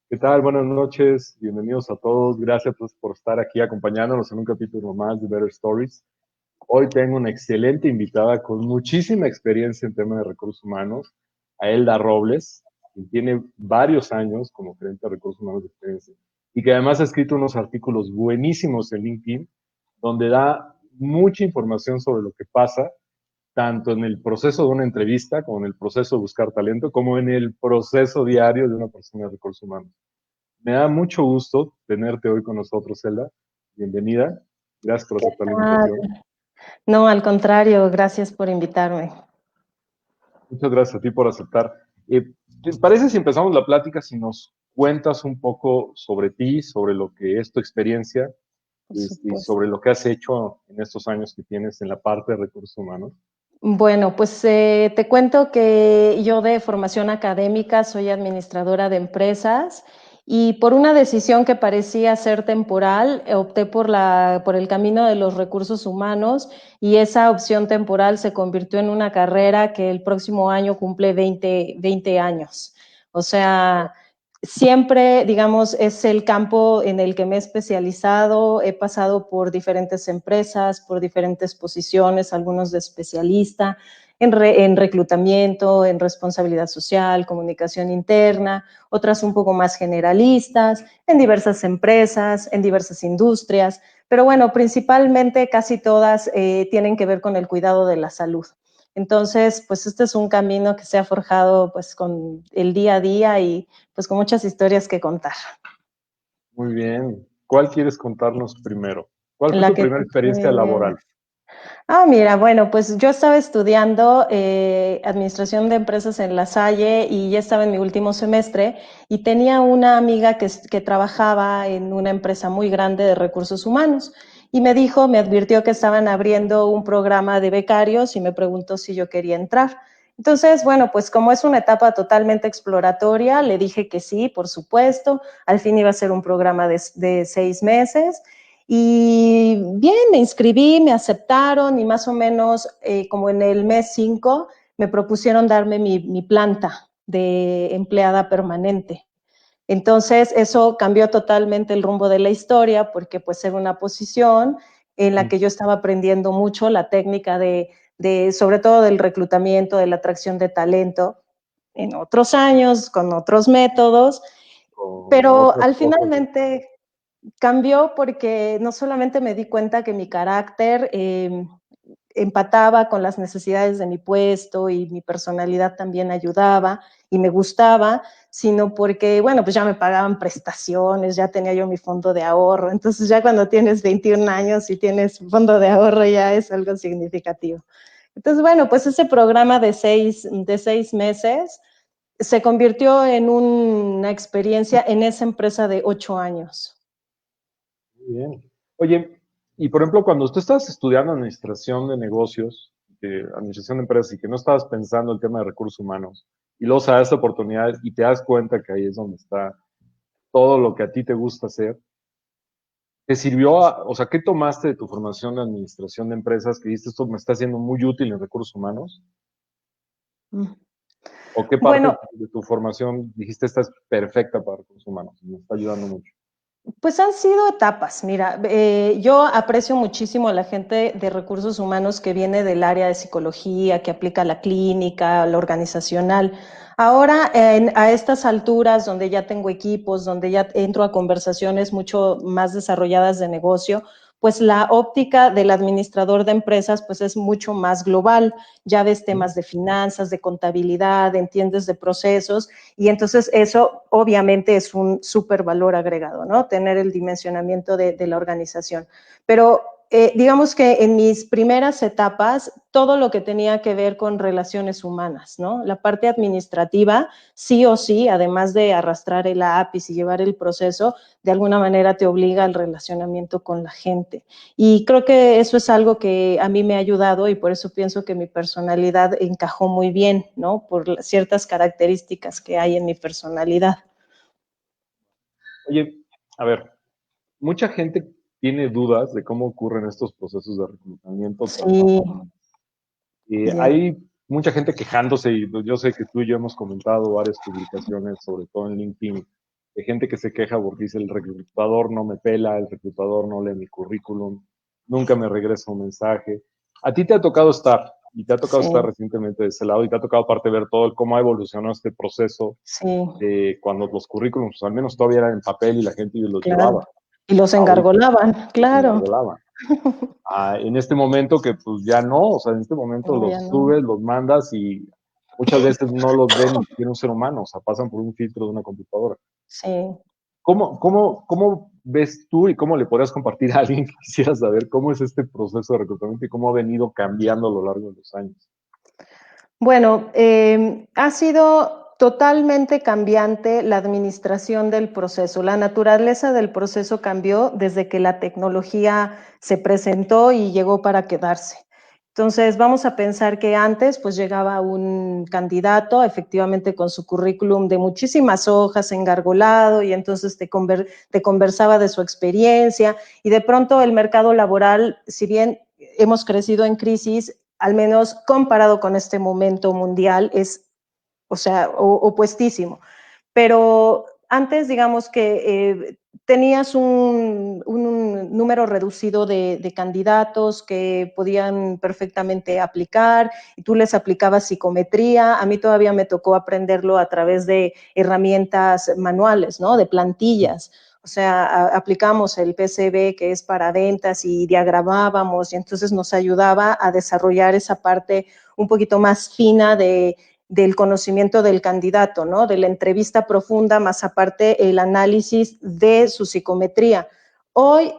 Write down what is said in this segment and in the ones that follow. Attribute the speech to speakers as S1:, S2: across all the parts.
S1: ¿Qué tal? Buenas noches, bienvenidos a todos. Gracias pues, por estar aquí acompañándonos en un capítulo más de Better Stories. Hoy tengo una excelente invitada con muchísima experiencia en temas de recursos humanos, a Elda Robles, quien tiene varios años como gerente de recursos humanos de experiencia y que además ha escrito unos artículos buenísimos en LinkedIn donde da mucha información sobre lo que pasa tanto en el proceso de una entrevista, como en el proceso de buscar talento, como en el proceso diario de una persona de recursos humanos. Me da mucho gusto tenerte hoy con nosotros, Zelda. Bienvenida. Gracias por aceptar la
S2: Ah,
S1: invitación.
S2: no, al contrario, gracias por invitarme.
S1: Muchas gracias a ti por aceptar. ¿Te parece si empezamos la plática, si nos cuentas un poco sobre ti, sobre lo que es tu experiencia
S2: Por
S1: y
S2: supuesto.
S1: sobre lo que has hecho en estos años que tienes en la parte de recursos humanos?
S2: Bueno, pues te cuento que yo de formación académica soy administradora de empresas y por una decisión que parecía ser temporal, opté por el camino de los recursos humanos y esa opción temporal se convirtió en una carrera que el próximo año cumple 20 años. O sea, siempre, digamos, es el campo en el que me he especializado, he pasado por diferentes empresas, por diferentes posiciones, algunos de especialista, en reclutamiento, en responsabilidad social, comunicación interna, otras un poco más generalistas, en diversas empresas, en diversas industrias, pero bueno, principalmente casi todas tienen que ver con el cuidado de la salud. Entonces, pues este es un camino que se ha forjado pues con el día a día y pues con muchas historias que contar.
S1: Muy bien. ¿Cuál quieres contarnos primero? ¿Cuál fue
S2: La
S1: tu
S2: que
S1: primera
S2: te
S1: experiencia
S2: fue...
S1: laboral?
S2: Mira, bueno, pues yo estaba estudiando administración de empresas en La Salle y ya estaba en mi último semestre y tenía una amiga que trabajaba en una empresa muy grande de recursos humanos y me advirtió que estaban abriendo un programa de becarios y me preguntó si yo quería entrar. Entonces, bueno, pues como es una etapa totalmente exploratoria, le dije que sí, por supuesto. Al fin iba a ser un programa de 6 meses. Y bien, me inscribí, me aceptaron y más o menos como en el mes 5 me propusieron darme mi planta de empleada permanente. Entonces eso cambió totalmente el rumbo de la historia porque pues era una posición en la que yo estaba aprendiendo mucho la técnica sobre todo del reclutamiento, de la atracción de talento en otros años, con otros métodos,
S1: Con
S2: pero
S1: otras
S2: al
S1: cosas.
S2: finalmente cambió porque no solamente me di cuenta que mi carácter empataba con las necesidades de mi puesto y mi personalidad también ayudaba y me gustaba, sino porque, bueno, pues ya me pagaban prestaciones, ya tenía yo mi fondo de ahorro, entonces ya cuando tienes 21 años y tienes fondo de ahorro ya es algo significativo. Entonces, bueno, pues ese programa de seis meses se convirtió en una experiencia en esa empresa de 8 años.
S1: Muy bien. Oye, y por ejemplo, cuando tú estabas estudiando administración de negocios, administración de empresas y que no estabas pensando el tema de recursos humanos, y luego se da esta oportunidad y te das cuenta que ahí es donde está todo lo que a ti te gusta hacer, ¿te sirvió, o sea, qué tomaste de tu formación de administración de empresas que dijiste esto me está siendo muy útil en recursos humanos? ¿O qué parte
S2: Bueno,
S1: de tu formación dijiste esta es perfecta para recursos humanos, me está ayudando mucho?
S2: pues han sido etapas. Mira, yo aprecio muchísimo a la gente de recursos humanos que viene del área de psicología, que aplica la clínica, la organizacional. Ahora, a estas alturas, donde ya tengo equipos, donde ya entro a conversaciones mucho más desarrolladas de negocio, pues la óptica del administrador de empresas pues es mucho más global. Ya ves temas de finanzas, de contabilidad, entiendes de procesos y entonces eso obviamente es un súper valor agregado, ¿no? Tener el dimensionamiento de la organización. Pero digamos que en mis primeras etapas, todo lo que tenía que ver con relaciones humanas, ¿no? La parte administrativa, sí o sí, además de arrastrar el lápiz y llevar el proceso, de alguna manera te obliga al relacionamiento con la gente. Y creo que eso es algo que a mí me ha ayudado y por eso pienso que mi personalidad encajó muy bien, ¿no? Por ciertas características que hay en mi personalidad.
S1: Oye, a ver, mucha gente tiene dudas de cómo ocurren estos procesos de reclutamiento
S2: Sí,
S1: transnacionales.
S2: ya.
S1: Hay mucha gente quejándose y yo sé que tú y yo hemos comentado varias publicaciones, sobre todo en LinkedIn, de gente que se queja porque dice el reclutador no me pela, el reclutador no lee mi currículum, nunca me regresa un mensaje. A ti te ha tocado estar, y te ha tocado
S2: Sí,
S1: estar recientemente de ese lado, y te ha tocado aparte ver todo cómo ha evolucionado este proceso
S2: sí,
S1: de cuando los currículums, al menos todavía eran en papel y la gente los
S2: claro.
S1: llevaba.
S2: Y los
S1: Ahorita
S2: engargolaban,
S1: los
S2: claro.
S1: engargolaban. En este momento que pues ya no, o sea, en este momento
S2: No, ya
S1: los
S2: no.
S1: subes, los mandas y muchas veces no los ve ni siquiera un ser humano, o sea, pasan por un filtro de una computadora.
S2: Sí.
S1: ¿Cómo ves tú y cómo le podrías compartir a alguien que quisiera saber cómo es este proceso de reclutamiento y cómo ha venido cambiando a lo largo de los años?
S2: Bueno, ha sido totalmente cambiante la administración del proceso. La naturaleza del proceso cambió desde que la tecnología se presentó y llegó para quedarse. Entonces, vamos a pensar que antes pues llegaba un candidato efectivamente con su currículum de muchísimas hojas, engargolado, y entonces te conversaba de su experiencia, y de pronto el mercado laboral, si bien hemos crecido en crisis, al menos comparado con este momento mundial, es, o sea, opuestísimo. Pero antes, digamos que tenías un número reducido de candidatos que podían perfectamente aplicar, y tú les aplicabas psicometría. A mí todavía me tocó aprenderlo a través de herramientas manuales, ¿no? De plantillas. O sea, aplicamos el PCB, que es para ventas, y diagramábamos, y entonces nos ayudaba a desarrollar esa parte un poquito más fina del conocimiento del candidato, ¿no? De la entrevista profunda, más aparte el análisis de su psicometría. Hoy,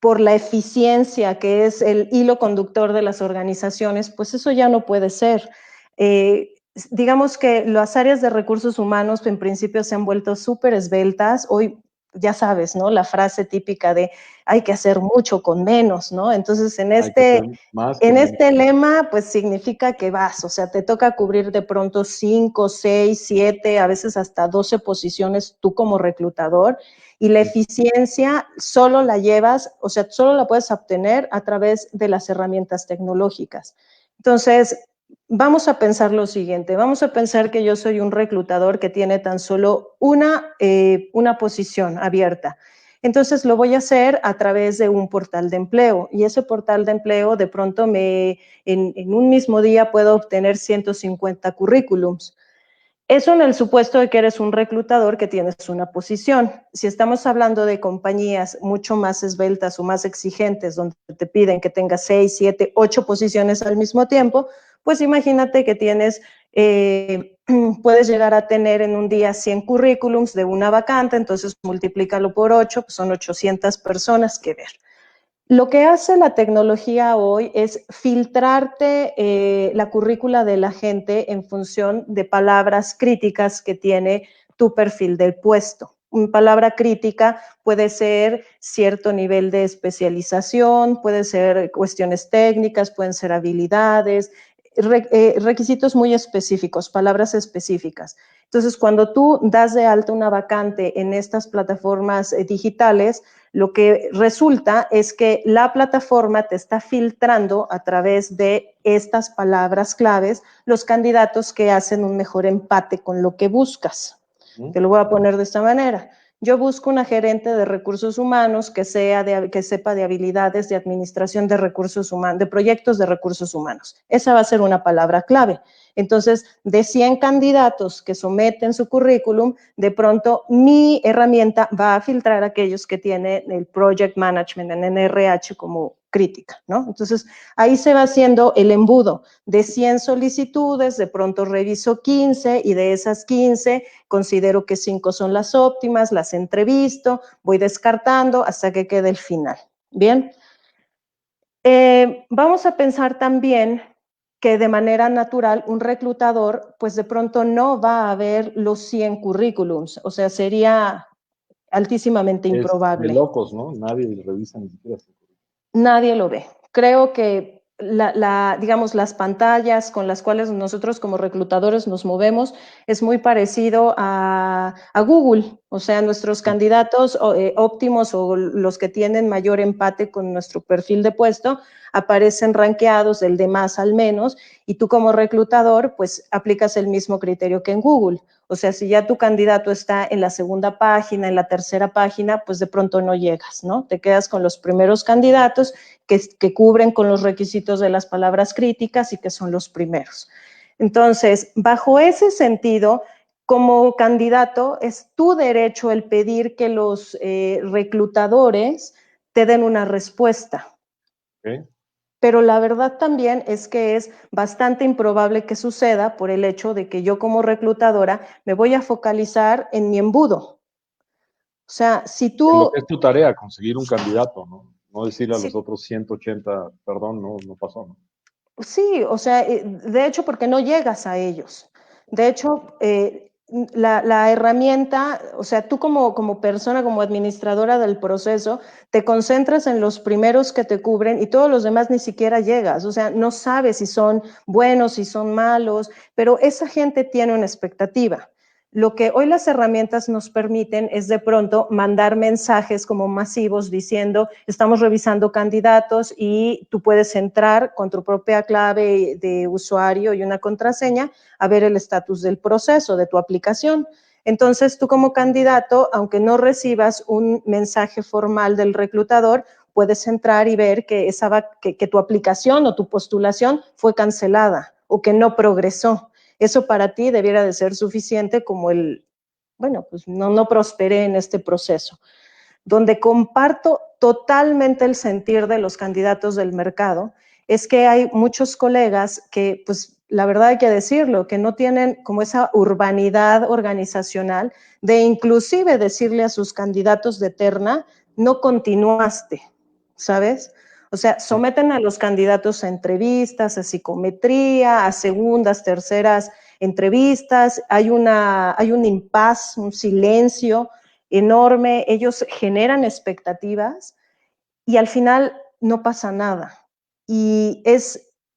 S2: por la eficiencia que es el hilo conductor de las organizaciones, pues eso ya no puede ser. Digamos que las áreas de recursos humanos en principio se han vuelto súper esbeltas. Hoy, ya sabes, ¿no? La frase típica de hay que hacer mucho con menos, ¿no? Entonces,
S1: Hay que hacer más con
S2: en
S1: menos.
S2: este lema, pues significa que vas, o sea, te toca cubrir de pronto 5, 6, 7, a veces hasta 12 posiciones tú como reclutador, y la eficiencia solo la llevas, o sea, solo la puedes obtener a través de las herramientas tecnológicas. Entonces, vamos a pensar lo siguiente, vamos a pensar que yo soy un reclutador que tiene tan solo una posición abierta. Entonces lo voy a hacer a través de un portal de empleo, y ese portal de empleo de pronto en un mismo día puedo obtener 150 currículums. Eso en el supuesto de que eres un reclutador que tienes una posición. Si estamos hablando de compañías mucho más esbeltas o más exigentes, donde te piden que tengas 6, 7, 8 posiciones al mismo tiempo, pues imagínate que puedes llegar a tener en un día 100 currículums de una vacante, entonces multiplícalo por 8, pues son 800 personas que ver. Lo que hace la tecnología hoy es filtrarte la currícula de la gente en función de palabras críticas que tiene tu perfil del puesto. Una palabra crítica puede ser cierto nivel de especialización, puede ser cuestiones técnicas, pueden ser habilidades, requisitos muy específicos, palabras específicas. Entonces, cuando tú das de alta una vacante en estas plataformas digitales, lo que resulta es que la plataforma te está filtrando a través de estas palabras claves los candidatos que hacen un mejor empate con lo que buscas. Te lo voy a poner de esta manera. Yo busco una gerente de recursos humanos que sepa de habilidades de administración de recursos humanos, de proyectos de recursos humanos. Esa va a ser una palabra clave. Entonces, de 100 candidatos que someten su currículum, de pronto mi herramienta va a filtrar a aquellos que tienen el Project Management en NRH como crítica, ¿no? Entonces, ahí se va haciendo el embudo de 100 solicitudes, de pronto reviso 15, y de esas 15 considero que 5 son las óptimas, las entrevisto, voy descartando hasta que quede el final. Bien. Vamos a pensar también que de manera natural un reclutador, pues de pronto no va a ver los 100 currículums, o sea, sería altísimamente
S1: Es de
S2: improbable.
S1: locos, ¿no? Nadie revisa ni siquiera su currículum.
S2: Nadie lo ve. Creo que digamos, las pantallas con las cuales nosotros como reclutadores nos movemos es muy parecido a Google. O sea, nuestros candidatos óptimos, o los que tienen mayor empate con nuestro perfil de puesto, aparecen rankeados del de más al menos, y tú como reclutador pues aplicas el mismo criterio que en Google. O sea, si ya tu candidato está en la segunda página, en la tercera página, pues de pronto no llegas, ¿no? Te quedas con los primeros candidatos que cubren con los requisitos de las palabras críticas y que son los primeros. Entonces, bajo ese sentido, como candidato, es tu derecho el pedir que los reclutadores te den una respuesta.
S1: ¿Ok?
S2: Pero la verdad también es que es bastante improbable que suceda por el hecho de que yo como reclutadora me voy a focalizar en mi embudo. O sea, si
S1: En lo
S2: tú,
S1: que es tu tarea, conseguir un candidato, ¿no? No decirle a los
S2: si,
S1: otros 180, perdón, no pasó, ¿no?
S2: sí, o sea, de hecho, porque no llegas a ellos. De hecho, la herramienta, o sea, tú como persona, como administradora del proceso, te concentras en los primeros que te cubren y todos los demás ni siquiera llegas. O sea, no sabes si son buenos, si son malos, pero esa gente tiene una expectativa. Lo que hoy las herramientas nos permiten es de pronto mandar mensajes como masivos diciendo, estamos revisando candidatos y tú puedes entrar con tu propia clave de usuario y una contraseña a ver el estatus del proceso, de tu aplicación. Entonces, tú como candidato, aunque no recibas un mensaje formal del reclutador, puedes entrar y ver que tu aplicación o tu postulación fue cancelada o que no progresó. Eso para ti debiera de ser suficiente como bueno, pues no prosperé en este proceso. Donde comparto totalmente el sentir de los candidatos del mercado, es que hay muchos colegas que, pues, la verdad hay que decirlo, que no tienen como esa urbanidad organizacional de inclusive decirle a sus candidatos de terna, no continuaste, ¿sabes? O sea, someten a los candidatos a entrevistas, a psicometría, a segundas, terceras entrevistas, hay un impasse, un silencio enorme, ellos generan expectativas y al final no pasa nada. Y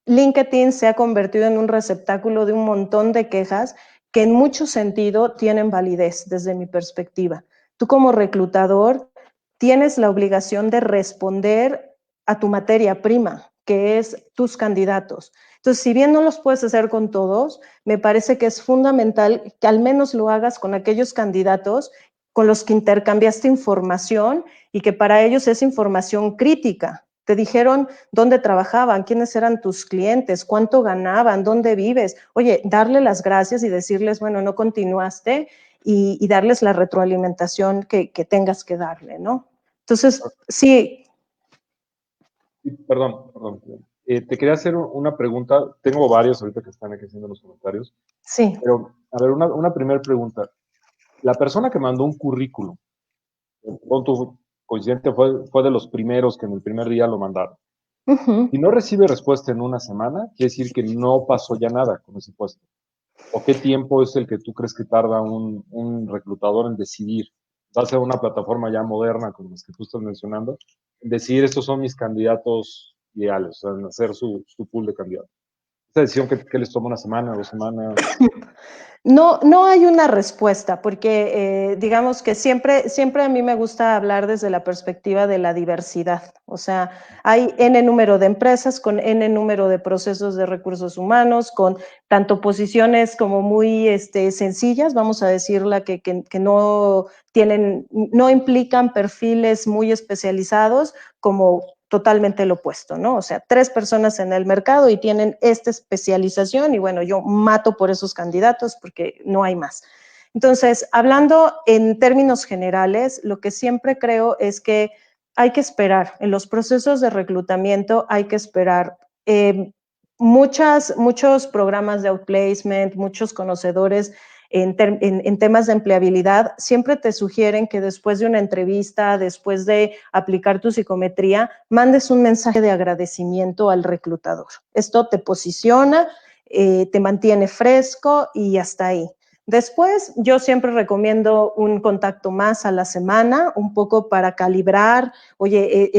S2: LinkedIn se ha convertido en un receptáculo de un montón de quejas que en mucho sentido tienen validez desde mi perspectiva. Tú como reclutador tienes la obligación de responder a tu materia prima, que es tus candidatos. Entonces, si bien no los puedes hacer con todos, me parece que es fundamental que al menos lo hagas con aquellos candidatos con los que intercambiaste información y que para ellos es información crítica. Te dijeron dónde trabajaban, quiénes eran tus clientes, cuánto ganaban, dónde vives. Oye, darle las gracias y decirles, bueno, no continuaste y darles la retroalimentación que tengas que darle, ¿no? Entonces, sí.
S1: Perdón. Te quería hacer una pregunta. Tengo varios ahorita que están aquí haciendo los comentarios.
S2: Sí.
S1: Pero, a ver, una primera pregunta. La persona que mandó un currículum, con tu coincidente, fue de los primeros que en el primer día lo mandaron.
S2: Uh-huh.
S1: Si no recibe respuesta en una semana, quiere decir que no pasó ya nada con ese puesto. ¿O qué tiempo es el que tú crees que tarda un reclutador en decidir? Va a ser una plataforma ya moderna, como las que tú estás mencionando, en decidir estos son mis candidatos ideales, o sea, en hacer su pool de candidatos. Esta decisión que les toma una semana, 2 semanas.
S2: No hay una respuesta, porque digamos que siempre a mí me gusta hablar desde la perspectiva de la diversidad. O sea, hay N número de empresas con N número de procesos de recursos humanos, con tanto posiciones como muy sencillas, vamos a decirla, que no implican perfiles muy especializados, como totalmente lo opuesto, ¿no? O sea, 3 personas en el mercado y tienen esta especialización y bueno, yo mato por esos candidatos porque no hay más. Entonces, hablando en términos generales, lo que siempre creo es que hay que esperar. En los procesos de reclutamiento hay que esperar. Muchos programas de outplacement, muchos conocedores en temas de empleabilidad, siempre te sugieren que después de una entrevista, después de aplicar tu psicometría, mandes un mensaje de agradecimiento al reclutador. Esto te posiciona, te mantiene fresco y hasta ahí. Después, yo siempre recomiendo un contacto más a la semana, un poco para calibrar, oye,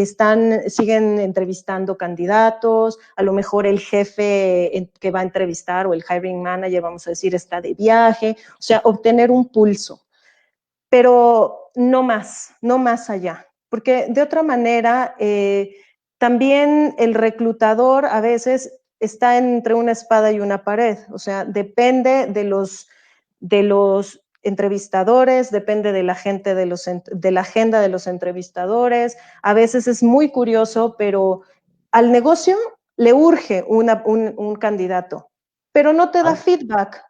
S2: siguen entrevistando candidatos, a lo mejor el jefe que va a entrevistar o el hiring manager, vamos a decir, está de viaje, o sea, obtener un pulso, pero no más allá, porque de otra manera, también el reclutador a veces está entre una espada y una pared, o sea, depende de los entrevistadores, depende de la gente de la agenda de los entrevistadores. A veces es muy curioso, pero al negocio le urge un candidato, pero no te da feedback.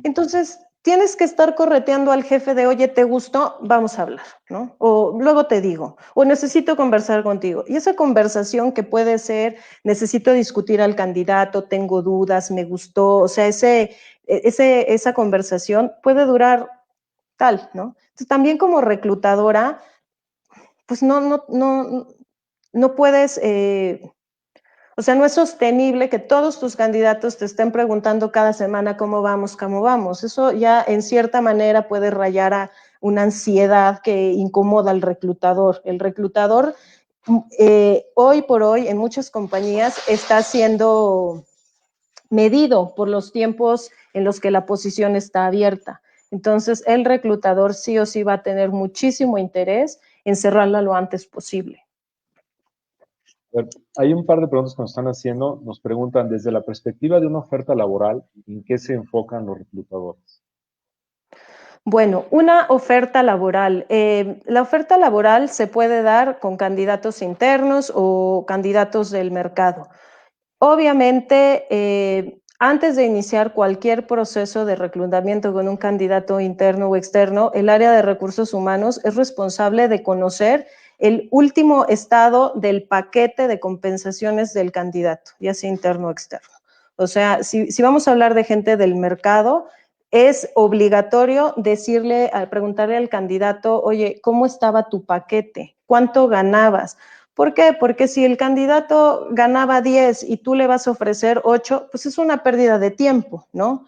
S2: Entonces, tienes que estar correteando al jefe de, oye, ¿te gustó? Vamos a hablar, ¿no? O luego te digo, o necesito conversar contigo. Y esa conversación que puede ser, necesito discutir al candidato, tengo dudas, me gustó, o sea, esa conversación puede durar tal, ¿no? Entonces, también como reclutadora, pues no puedes... o sea, no es sostenible que todos tus candidatos te estén preguntando cada semana cómo vamos, cómo vamos. Eso ya en cierta manera puede rayar a una ansiedad que incomoda al reclutador. El reclutador hoy por hoy en muchas compañías está siendo medido por los tiempos en los que la posición está abierta. Entonces, el reclutador sí o sí va a tener muchísimo interés en cerrarla lo antes posible.
S1: Hay un par de preguntas que nos están haciendo. Nos preguntan, desde la perspectiva de una oferta laboral, ¿en qué se enfocan los reclutadores?
S2: Bueno, una oferta laboral. La oferta laboral se puede dar con candidatos internos o candidatos del mercado. Obviamente, antes de iniciar cualquier proceso de reclutamiento con un candidato interno o externo, el área de recursos humanos es responsable de conocer el último estado del paquete de compensaciones del candidato, ya sea interno o externo. O sea, si vamos a hablar de gente del mercado, es obligatorio preguntarle al candidato, oye, ¿cómo estaba tu paquete? ¿Cuánto ganabas? ¿Por qué? Porque si el candidato ganaba 10 y tú le vas a ofrecer 8, pues es una pérdida de tiempo, ¿no?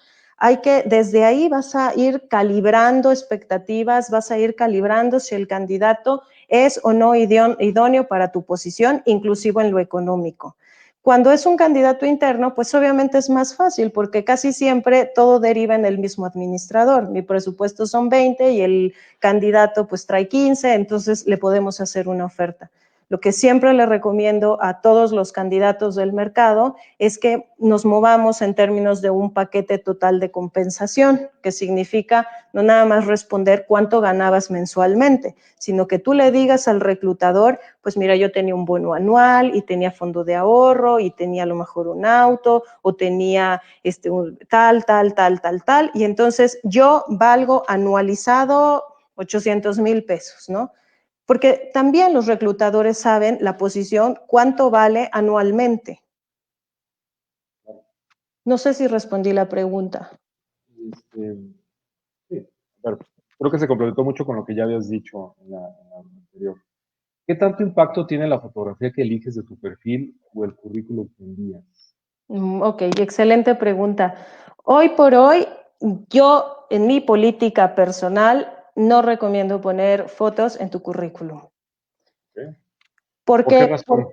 S2: Desde ahí vas a ir calibrando expectativas, vas a ir calibrando si el candidato es o no idóneo para tu posición, inclusive en lo económico. Cuando es un candidato interno, pues obviamente es más fácil porque casi siempre todo deriva en el mismo administrador. Mi presupuesto son 20 y el candidato pues trae 15, entonces le podemos hacer una oferta. Lo que siempre le recomiendo a todos los candidatos del mercado es que nos movamos en términos de un paquete total de compensación, que significa no nada más responder cuánto ganabas mensualmente, sino que tú le digas al reclutador, pues mira, yo tenía un bono anual y tenía fondo de ahorro y tenía a lo mejor un auto o tenía tal, y entonces yo valgo anualizado 800,000 pesos, ¿no? Porque también los reclutadores saben la posición, cuánto vale anualmente. No sé si respondí la pregunta.
S1: Sí, claro. Creo que se complementó mucho con lo que ya habías dicho en la anterior. ¿Qué tanto impacto tiene la fotografía que eliges de tu perfil o el currículum que envías?
S2: Ok, excelente pregunta. Hoy por hoy, yo en mi política personal no recomiendo poner fotos en tu currículum.
S1: ¿Okay?
S2: ¿Por
S1: ¿Por qué
S2: qué?
S1: razón?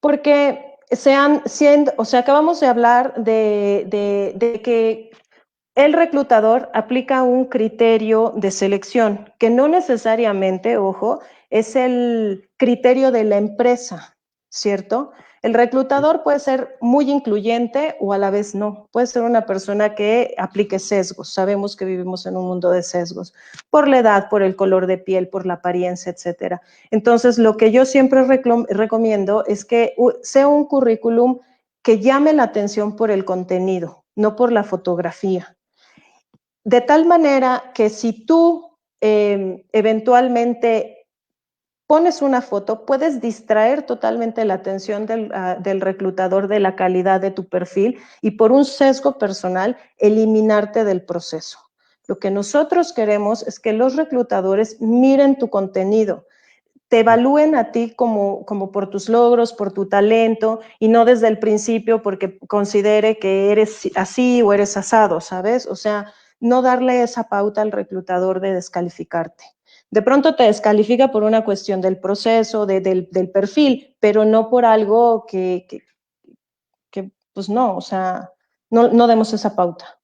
S2: Porque o sea, acabamos de hablar de que el reclutador aplica un criterio de selección que no necesariamente, ojo, es el criterio de la empresa, ¿cierto? El reclutador puede ser muy incluyente o a la vez no. Puede ser una persona que aplique sesgos. Sabemos que vivimos en un mundo de sesgos por la edad, por el color de piel, por la apariencia, etcétera. Entonces, lo que yo siempre recomiendo es que sea un currículum que llame la atención por el contenido, no por la fotografía. De tal manera que si tú eventualmente pones una foto, puedes distraer totalmente la atención del reclutador de la calidad de tu perfil y por un sesgo personal eliminarte del proceso. Lo que nosotros queremos es que los reclutadores miren tu contenido, te evalúen a ti como por tus logros, por tu talento y no desde el principio porque considere que eres así o eres asado, ¿sabes? O sea, no darle esa pauta al reclutador de descalificarte. De pronto te descalifica por una cuestión del proceso, del perfil, pero no por algo que pues no, o sea, no demos esa pauta.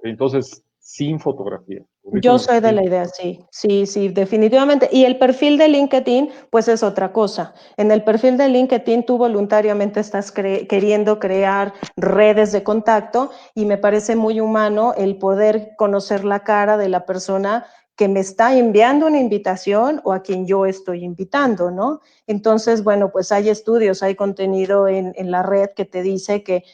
S1: Entonces, sin fotografía.
S2: Yo
S1: Currículum
S2: soy de
S1: sin
S2: la idea,
S1: fotografía.
S2: sí, sí, sí, definitivamente. Y el perfil de LinkedIn, pues es otra cosa. En el perfil de LinkedIn tú voluntariamente estás queriendo crear redes de contacto y me parece muy humano el poder conocer la cara de la persona que me está enviando una invitación o a quien yo estoy invitando, ¿no? Entonces, bueno, pues hay estudios, hay contenido en la red que te dice que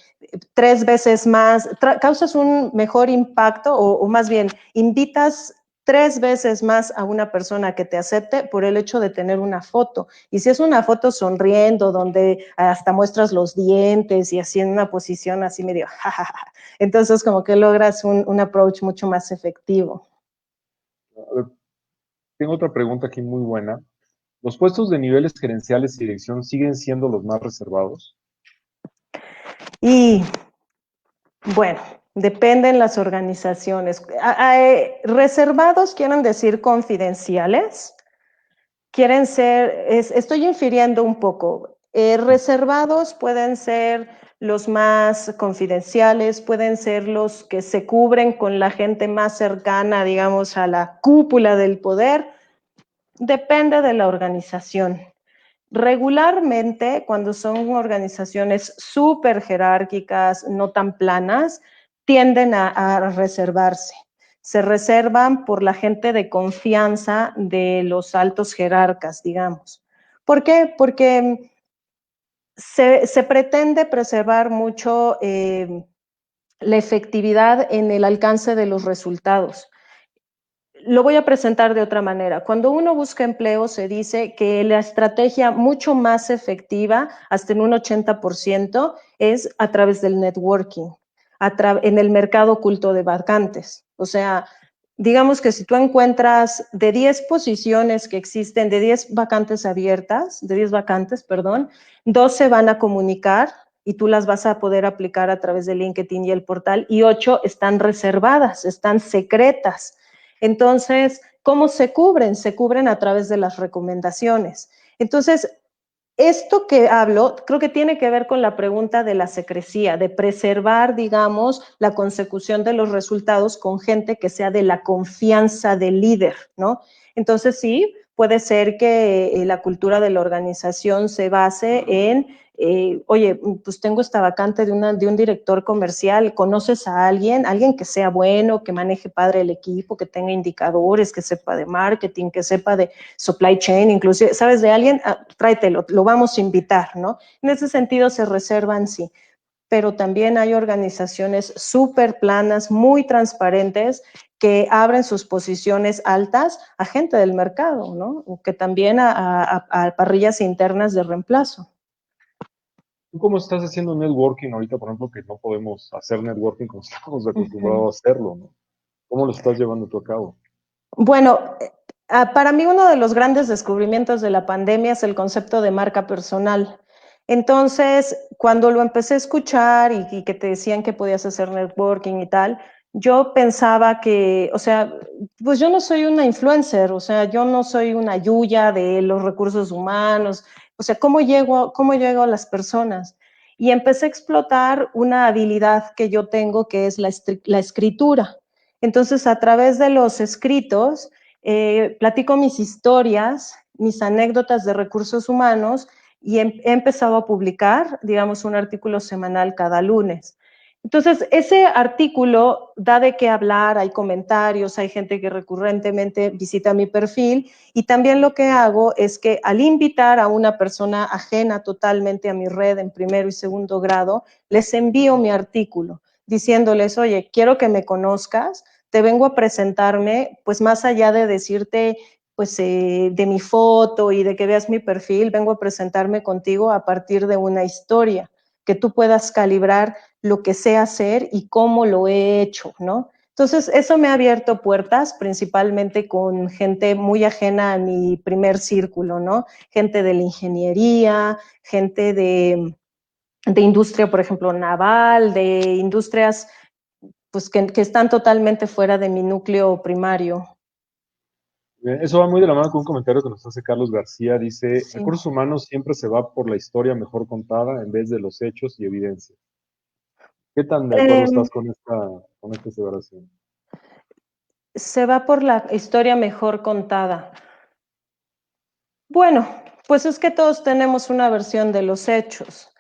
S2: 3 veces más, causas un mejor impacto o más bien invitas 3 veces más a una persona que te acepte por el hecho de tener una foto. Y si es una foto sonriendo, donde hasta muestras los dientes y así en una posición así medio, jajaja, entonces como que logras un approach mucho más efectivo.
S1: A ver, tengo otra pregunta aquí muy buena. ¿Los puestos de niveles gerenciales y dirección siguen siendo los más reservados?
S2: Y bueno, dependen las organizaciones. Reservados quieren decir confidenciales. Quieren ser, estoy infiriendo un poco, reservados pueden ser los más confidenciales, pueden ser los que se cubren con la gente más cercana, digamos, a la cúpula del poder, depende de la organización. Regularmente, cuando son organizaciones súper jerárquicas, no tan planas, tienden a reservarse. Se reservan por la gente de confianza de los altos jerarcas, digamos. ¿Por qué? Porque se pretende preservar mucho la efectividad en el alcance de los resultados. Lo voy a presentar de otra manera. Cuando uno busca empleo, se dice que la estrategia mucho más efectiva, hasta en un 80%, es a través del networking, en el mercado oculto de vacantes. O sea, digamos que si tú encuentras de 10 posiciones que existen, de 10 vacantes abiertas, de 10 vacantes, perdón, 2 se van a comunicar y tú las vas a poder aplicar a través de LinkedIn y el portal, y 8 están reservadas, están secretas. Entonces, ¿cómo se cubren? Se cubren a través de las recomendaciones. Entonces, esto que hablo creo que tiene que ver con la pregunta de la secrecía, de preservar, digamos, la consecución de los resultados con gente que sea de la confianza del líder, ¿no? Entonces, sí, puede ser que la cultura de la organización se base en oye, pues tengo esta vacante de un director comercial, ¿conoces a alguien que sea bueno, que maneje padre el equipo, que tenga indicadores, que sepa de marketing, que sepa de supply chain, inclusive, ¿sabes de alguien? Tráetelo, lo vamos a invitar, ¿no? En ese sentido se reservan, sí, pero también hay organizaciones súper planas, muy transparentes, que abren sus posiciones altas a gente del mercado, ¿no? Que también a parrillas internas de reemplazo.
S1: ¿Tú cómo estás haciendo networking ahorita, por ejemplo, que no podemos hacer networking como estamos
S2: Uh-huh.
S1: acostumbrados a hacerlo, ¿no? ¿Cómo lo estás llevando tú a cabo?
S2: Bueno, para mí uno de los grandes descubrimientos de la pandemia es el concepto de marca personal. Entonces, cuando lo empecé a escuchar y que te decían que podías hacer networking y tal, yo pensaba que, o sea, pues yo no soy una influencer, o sea, yo no soy una yuya de los recursos humanos, o sea, cómo llego a las personas? Y empecé a explotar una habilidad que yo tengo, que es la escritura. Entonces, a través de los escritos, platico mis historias, mis anécdotas de recursos humanos y he empezado a publicar, digamos, un artículo semanal cada lunes. Entonces, ese artículo da de qué hablar, hay comentarios, hay gente que recurrentemente visita mi perfil y también lo que hago es que al invitar a una persona ajena totalmente a mi red en primero y segundo grado, les envío mi artículo diciéndoles, oye, quiero que me conozcas, te vengo a presentarme, pues más allá de decirte, pues de mi foto y de que veas mi perfil, vengo a presentarme contigo a partir de una historia, que tú puedas calibrar lo que sé hacer y cómo lo he hecho, ¿no? Entonces, eso me ha abierto puertas, principalmente con gente muy ajena a mi primer círculo, ¿no? Gente de la ingeniería, gente de industria, por ejemplo, naval, de industrias pues que están totalmente fuera de mi núcleo primario.
S1: Eso va muy de la mano con un comentario que nos hace Carlos García. Dice,
S2: Sí.
S1: recursos humanos siempre se va por la historia mejor contada en vez de los hechos y evidencia. ¿Qué tan de acuerdo
S2: Eh,
S1: estás con esta aseveración?
S2: Se va por la historia mejor contada. Bueno, pues es que todos tenemos una versión de los hechos.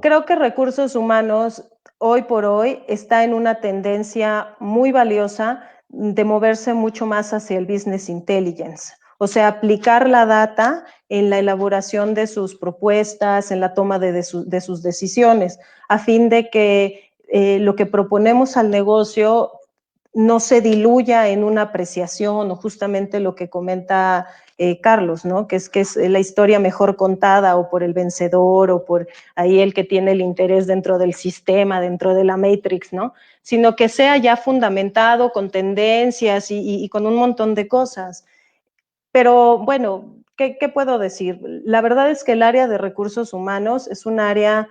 S2: Creo que recursos humanos hoy por hoy está en una tendencia muy valiosa de moverse mucho más hacia el business intelligence, o sea, aplicar la data en la elaboración de sus propuestas, en la toma de sus decisiones, a fin de que lo que proponemos al negocio no se diluya en una apreciación o justamente lo que comenta Carlos, ¿no? Que es la historia mejor contada o por el vencedor o por ahí el que tiene el interés dentro del sistema, dentro de la Matrix, ¿no? Sino que sea ya fundamentado con tendencias y con un montón de cosas. Pero bueno, ¿qué puedo decir? La verdad es que el área de recursos humanos es un área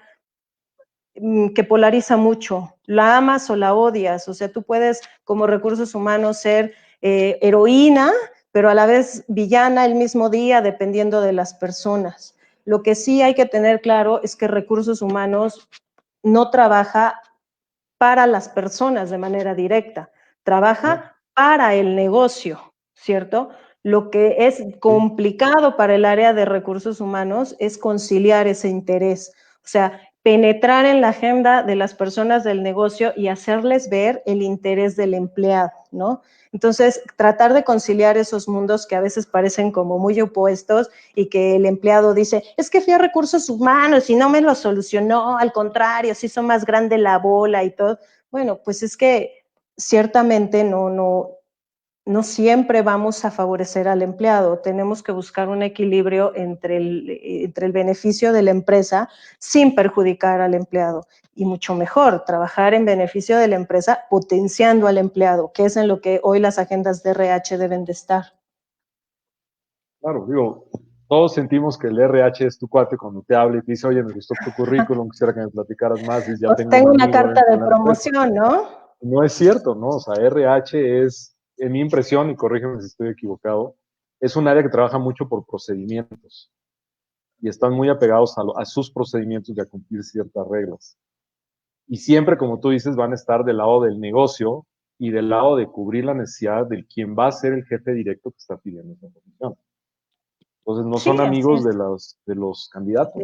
S2: que polariza mucho, la amas o la odias, o sea, tú puedes como recursos humanos ser heroína, pero a la vez villana el mismo día, dependiendo de las personas. Lo que sí hay que tener claro es que recursos humanos no trabaja para las personas de manera directa, trabaja para el negocio, ¿cierto? Lo que es
S1: Sí.
S2: complicado para el área de recursos humanos es conciliar ese interés, o sea, penetrar en la agenda de las personas del negocio y hacerles ver el interés del empleado, ¿no? Entonces, tratar de conciliar esos mundos que a veces parecen como muy opuestos y que el empleado dice, es que fui a recursos humanos y no me lo solucionó, al contrario, se hizo más grande la bola y todo. Bueno, pues es que ciertamente no siempre vamos a favorecer al empleado. Tenemos que buscar un equilibrio entre el beneficio de la empresa sin perjudicar al empleado. Y mucho mejor, trabajar en beneficio de la empresa potenciando al empleado, que es en lo que hoy las agendas de RH deben de estar.
S1: Claro, digo, todos sentimos que el RH es tu cuate cuando te habla y te dice, oye, me gustó tu currículum, quisiera que me platicaras más, y ya
S2: O
S1: tengo un
S2: tengo una
S1: amigo
S2: carta
S1: dentro
S2: de
S1: de la empresa.
S2: promoción, ¿no?
S1: No es cierto, ¿no? O sea, RH es, en mi impresión, y corrígeme si estoy equivocado, es un área que trabaja mucho por procedimientos y están muy apegados a sus procedimientos y a cumplir ciertas reglas. Y siempre, como tú dices, van a estar del lado del negocio y del lado de cubrir la necesidad del quien va a ser el jefe directo que está pidiendo esa posición. Entonces, no son
S2: Sí, así
S1: amigos
S2: es.
S1: de los candidatos.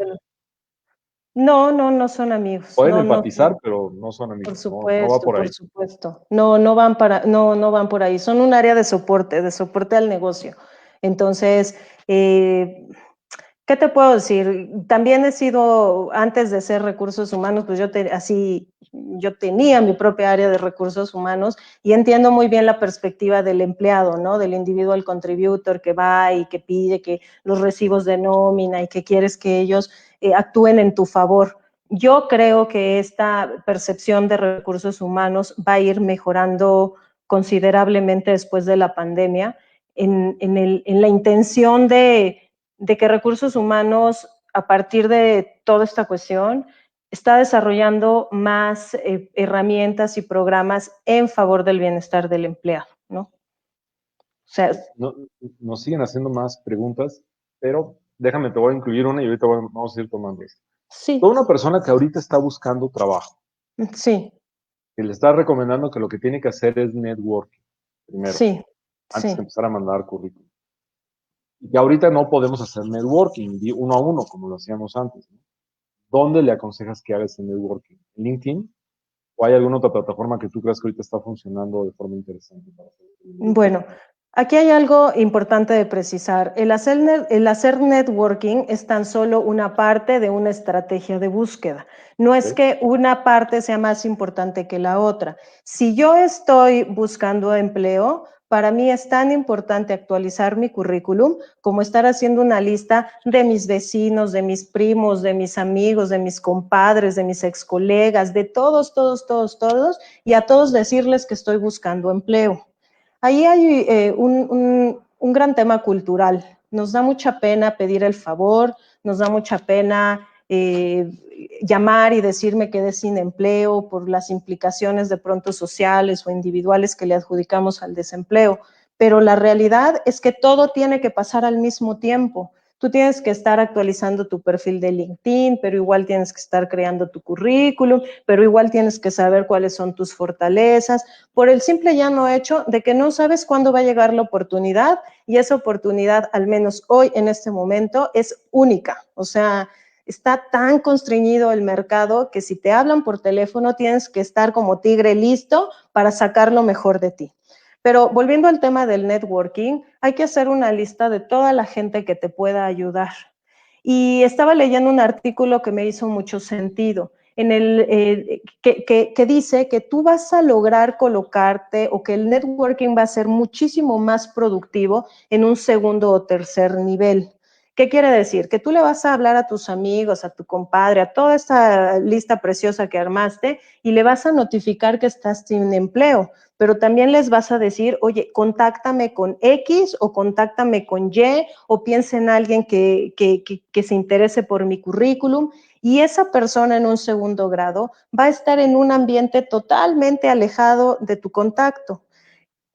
S2: No son amigos.
S1: Pueden
S2: No.
S1: empatizar, pero no son
S2: Por
S1: amigos. No, no va
S2: supuesto,
S1: por
S2: por
S1: ahí.
S2: supuesto. No van por ahí. Son un área de soporte al negocio. Entonces, ¿qué te puedo decir? También he sido, antes de ser recursos humanos, pues yo tenía mi propia área de recursos humanos y entiendo muy bien la perspectiva del empleado, ¿no? Del individual contributor que va y que pide que los recibos de nómina y que quieres que ellos actúen en tu favor. Yo creo que esta percepción de recursos humanos va a ir mejorando considerablemente después de la pandemia en la intención de que recursos humanos, a partir de toda esta cuestión, está desarrollando más herramientas y programas en favor del bienestar del empleado, ¿no? O sea,
S1: No, nos siguen haciendo más preguntas, pero déjame, te voy a incluir una y ahorita vamos a ir tomando esto. Toda
S2: sí,
S1: una persona que ahorita está buscando trabajo,
S2: sí,
S1: que le está recomendando que lo que tiene que hacer es networking primero,
S2: sí,
S1: antes de
S2: sí.
S1: empezar a mandar currículum. Y que ahorita no podemos hacer networking uno a uno como lo hacíamos antes, ¿no? ¿Dónde le aconsejas que haga ese networking? ¿En LinkedIn? ¿O hay alguna otra plataforma que tú creas que ahorita está funcionando de forma interesante para hacer networking?
S2: Bueno, aquí hay algo importante de precisar. El hacer networking es tan solo una parte de una estrategia de búsqueda. No es
S1: ¿Ok?
S2: que una parte sea más importante que la otra. Si yo estoy buscando empleo, para mí es tan importante actualizar mi currículum como estar haciendo una lista de mis vecinos, de mis primos, de mis amigos, de mis compadres, de mis excolegas, de todos, y a todos decirles que estoy buscando empleo. Ahí hay un gran tema cultural. Nos da mucha pena pedir el favor, nos da mucha pena llamar y decir me quedé sin empleo por las implicaciones de pronto sociales o individuales que le adjudicamos al desempleo. Pero la realidad es que todo tiene que pasar al mismo tiempo. Tú tienes que estar actualizando tu perfil de LinkedIn, pero igual tienes que estar creando tu currículum, pero igual tienes que saber cuáles son tus fortalezas, por el simple llano hecho de que no sabes cuándo va a llegar la oportunidad, y esa oportunidad, al menos hoy, en este momento, es única. O sea, está tan constreñido el mercado que si te hablan por teléfono tienes que estar como tigre listo para sacar lo mejor de ti. Pero volviendo al tema del networking, hay que hacer una lista de toda la gente que te pueda ayudar. Y estaba leyendo un artículo que me hizo mucho sentido, que dice que tú vas a lograr colocarte o que el networking va a ser muchísimo más productivo en un segundo o tercer nivel. ¿Qué quiere decir? Que tú le vas a hablar a tus amigos, a tu compadre, a toda esta lista preciosa que armaste y le vas a notificar que estás sin empleo, pero también les vas a decir, oye, contáctame con X o contáctame con Y o piensa en alguien que se interese por mi currículum, y esa persona en un segundo grado va a estar en un ambiente totalmente alejado de tu contacto,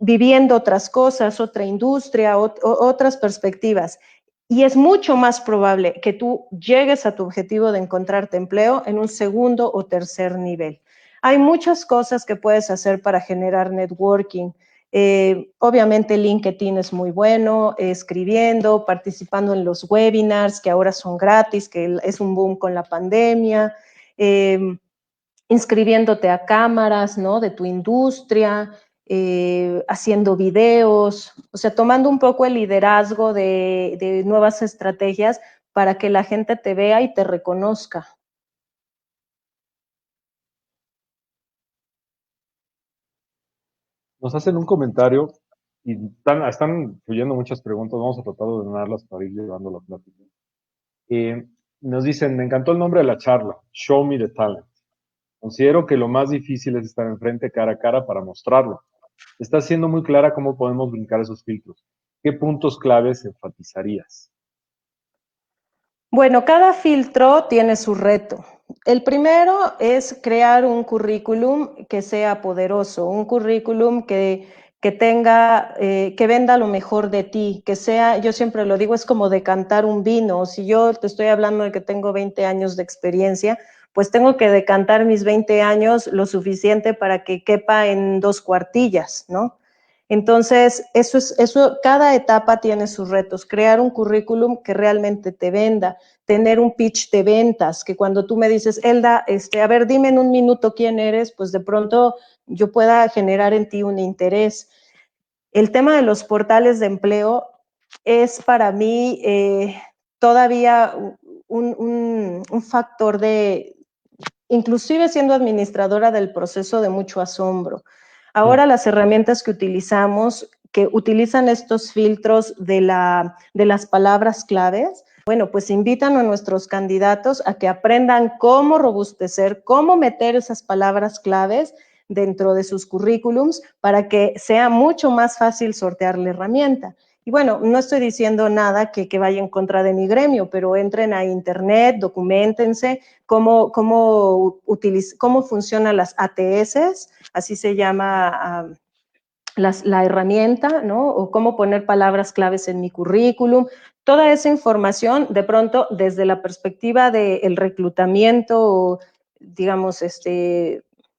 S2: viviendo otras cosas, otra industria, otras perspectivas. Y es mucho más probable que tú llegues a tu objetivo de encontrarte empleo en un segundo o tercer nivel. Hay muchas cosas que puedes hacer para generar networking. Obviamente LinkedIn es muy bueno, escribiendo, participando en los webinars que ahora son gratis, que es un boom con la pandemia, inscribiéndote a cámaras, ¿no?, de tu industria, haciendo videos, o sea, tomando un poco el liderazgo de nuevas estrategias para que la gente te vea y te reconozca.
S1: Nos hacen un comentario y están fluyendo muchas preguntas. Vamos a tratar de ordenarlas para ir llevando la plática. Nos dicen, me encantó el nombre de la charla, Show Me the Talent. Considero que lo más difícil es estar enfrente cara a cara para mostrarlo. Está siendo muy clara cómo podemos brincar esos filtros. ¿Qué puntos claves enfatizarías?
S2: Bueno, cada filtro tiene su reto. El primero es crear un currículum que sea poderoso, un currículum que tenga, que venda lo mejor de ti, que sea, yo siempre lo digo, es como decantar un vino. Si yo te estoy hablando de que tengo 20 años de experiencia, pues tengo que decantar mis 20 años lo suficiente para que quepa en 2 cuartillas, ¿no? Entonces, cada etapa tiene sus retos. Crear un currículum que realmente te venda, tener un pitch de ventas, que cuando tú me dices, Elda, a ver, dime en un minuto quién eres, pues de pronto yo pueda generar en ti un interés. El tema de los portales de empleo es para mí todavía un factor de, inclusive siendo administradora del proceso, de mucho asombro. Ahora las herramientas que utilizamos, que utilizan estos filtros de las palabras claves, bueno, pues invitan a nuestros candidatos a que aprendan cómo robustecer, cómo meter esas palabras claves dentro de sus currículums para que sea mucho más fácil sortear la herramienta. Y bueno, no estoy diciendo nada que vaya en contra de mi gremio, pero entren a internet, documentense cómo funcionan las ATS, así se llama la herramienta, ¿no? O cómo poner palabras claves en mi currículum. Toda esa información, de pronto, desde la perspectiva del reclutamiento, digamos,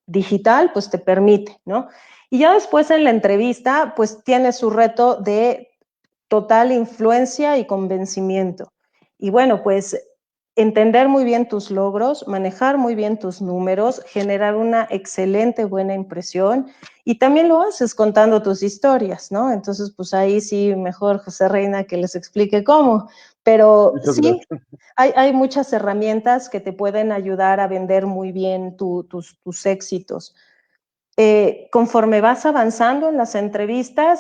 S2: digital, pues te permite, ¿no? Y ya después en la entrevista, pues tiene su reto de total influencia y convencimiento. Y bueno, pues entender muy bien tus logros, manejar muy bien tus números, generar una excelente buena impresión, y también lo haces contando tus historias, ¿no? Entonces, pues ahí sí, mejor José Reina que les explique cómo, pero
S1: Muchas
S2: sí,
S1: gracias.
S2: hay muchas herramientas que te pueden ayudar a vender muy bien tus éxitos. Conforme vas avanzando en las entrevistas,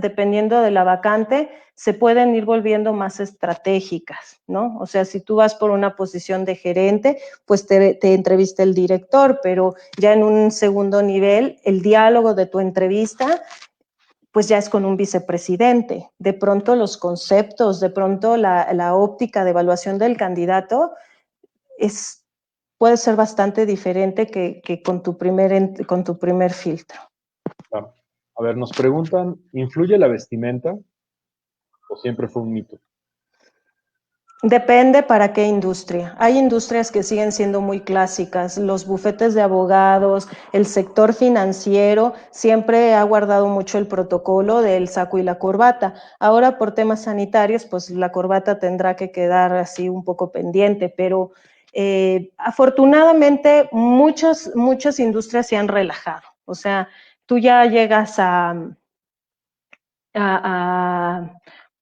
S2: dependiendo de la vacante, se pueden ir volviendo más estratégicas, ¿no? O sea, si tú vas por una posición de gerente, pues te entrevista el director, pero ya en un segundo nivel, el diálogo de tu entrevista, pues ya es con un vicepresidente. De pronto los conceptos, de pronto la óptica de evaluación del candidato puede ser bastante diferente que con tu primer filtro.
S1: Claro. A ver, nos preguntan, ¿influye la vestimenta o siempre fue un mito?
S2: Depende para qué industria. Hay industrias que siguen siendo muy clásicas. Los bufetes de abogados, el sector financiero, siempre ha guardado mucho el protocolo del saco y la corbata. Ahora, por temas sanitarios, pues la corbata tendrá que quedar así un poco pendiente, pero afortunadamente muchas industrias se han relajado. O sea, tú ya llegas a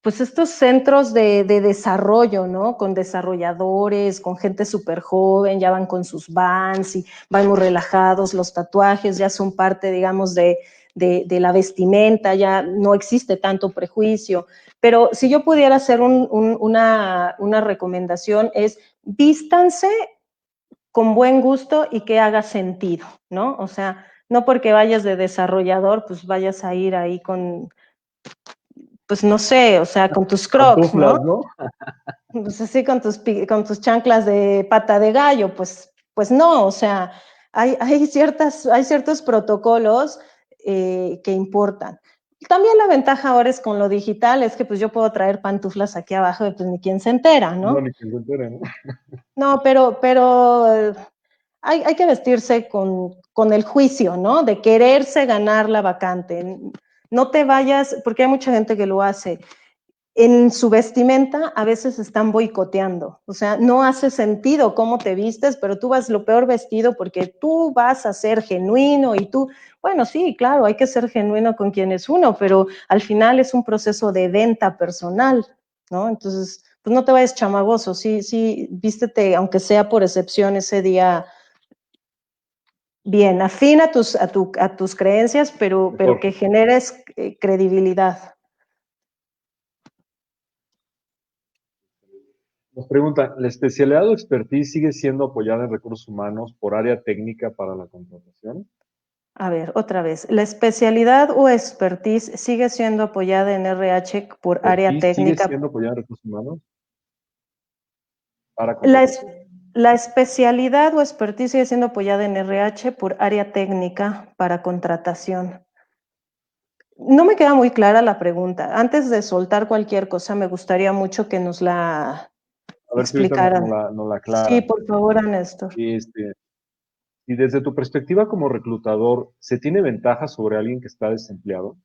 S2: pues estos centros de desarrollo, ¿no? Con desarrolladores, con gente súper joven, ya van con sus vans y van muy relajados, los tatuajes ya son parte, digamos, de la vestimenta, ya no existe tanto prejuicio. Pero si yo pudiera hacer una recomendación es vístanse con buen gusto y que haga sentido, ¿no? O sea, no porque vayas de desarrollador, pues vayas a ir ahí pues no sé, o sea, con tus crocs, ¿no?
S1: Pantuflas, ¿no?
S2: Pues así con tus chanclas de pata de gallo, pues no, o sea, hay ciertos protocolos que importan. También la ventaja ahora es con lo digital, es que pues yo puedo traer pantuflas aquí abajo y pues ni quien se entera,
S1: No,
S2: ¿no?
S1: ni que se entere, ¿no?
S2: No, pero hay que vestirse con el juicio, ¿no? De quererse ganar la vacante. No te vayas, porque hay mucha gente que lo hace en su vestimenta a veces están boicoteando, o sea, no hace sentido cómo te vistes, pero tú vas lo peor vestido porque tú vas a ser genuino y tú, bueno, sí, claro, hay que ser genuino con quien es uno, pero al final es un proceso de venta personal, ¿no? Entonces, pues no te vayas chamagoso, sí, vístete, aunque sea por excepción ese día bien, afín a tus creencias, pero
S1: Mejor.
S2: que generes credibilidad.
S1: Nos pregunta, ¿la especialidad o expertise sigue siendo apoyada en recursos humanos por área técnica para la contratación?
S2: A ver, otra vez. ¿La especialidad o expertise sigue siendo apoyada en RH por área
S1: ¿Expertise sigue
S2: técnica?
S1: siendo apoyada en recursos humanos para
S2: La, es-
S1: contratación?
S2: la especialidad o expertise sigue siendo apoyada en RH por área técnica para contratación. No me queda muy clara la pregunta. Antes de soltar cualquier cosa, me gustaría mucho que nos la
S1: A ver si ahorita
S2: explicaran.
S1: no la
S2: Sí,
S1: aclaran.
S2: por favor, Néstor.
S1: Este, y desde tu perspectiva como reclutador, ¿se tiene ventaja sobre alguien que está desempleado?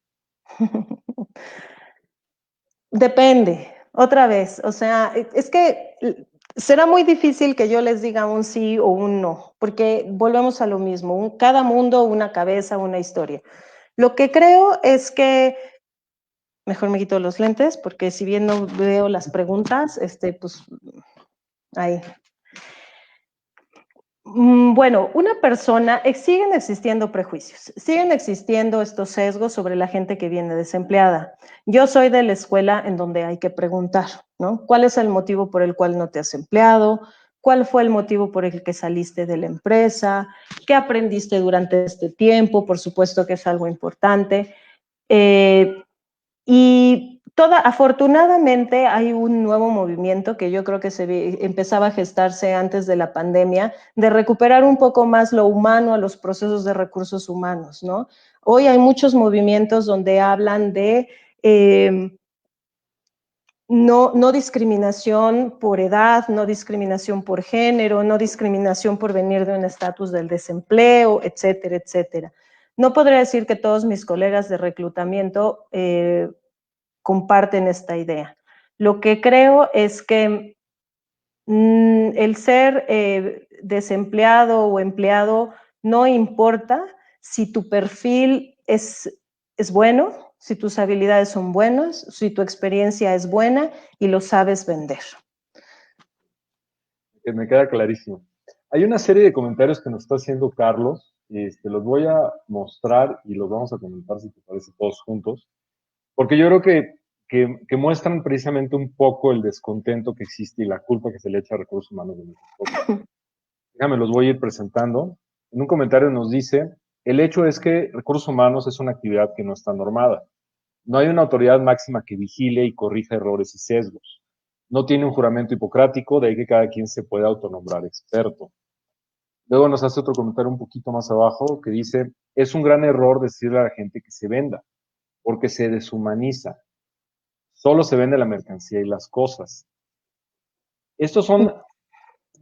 S2: Depende, otra vez, o sea, es que será muy difícil que yo les diga un sí o un no, porque volvemos a lo mismo, cada mundo, una cabeza, una historia. Lo que creo es que, mejor me quito los lentes, porque si bien no veo las preguntas, pues ahí. Bueno, una persona, siguen existiendo prejuicios, siguen existiendo estos sesgos sobre la gente que viene desempleada. Yo soy de la escuela en donde hay que preguntar, ¿no? ¿Cuál es el motivo por el cual no te has empleado? ¿Cuál fue el motivo por el que saliste de la empresa? ¿Qué aprendiste durante este tiempo? Por supuesto que es algo importante. Eh, afortunadamente hay un nuevo movimiento que yo creo que empezaba a gestarse antes de la pandemia, de recuperar un poco más lo humano a los procesos de recursos humanos, ¿no? Hoy hay muchos movimientos donde hablan de no discriminación por edad, no discriminación por género, no discriminación por venir de un estatus del desempleo, etcétera, etcétera. No podría decir que todos mis colegas de reclutamiento comparten esta idea. Lo que creo es que el ser desempleado o empleado no importa si tu perfil es bueno, si tus habilidades son buenas, si tu experiencia es buena y lo sabes vender.
S1: Que me queda clarísimo. Hay una serie de comentarios que nos está haciendo Carlos. Los voy a mostrar y los vamos a comentar, si te parece, todos juntos. Porque yo creo que muestran precisamente un poco el descontento que existe y la culpa que se le echa a recursos humanos de muchas cosas. Déjame, los voy a ir presentando. En un comentario nos dice, el hecho es que recursos humanos es una actividad que no está normada. No hay una autoridad máxima que vigile y corrija errores y sesgos. No tiene un juramento hipocrático, de ahí que cada quien se pueda autonombrar experto. Luego nos hace otro comentario un poquito más abajo que dice, es un gran error decirle a la gente que se venda, porque se deshumaniza. Solo se vende la mercancía y las cosas. Estos son,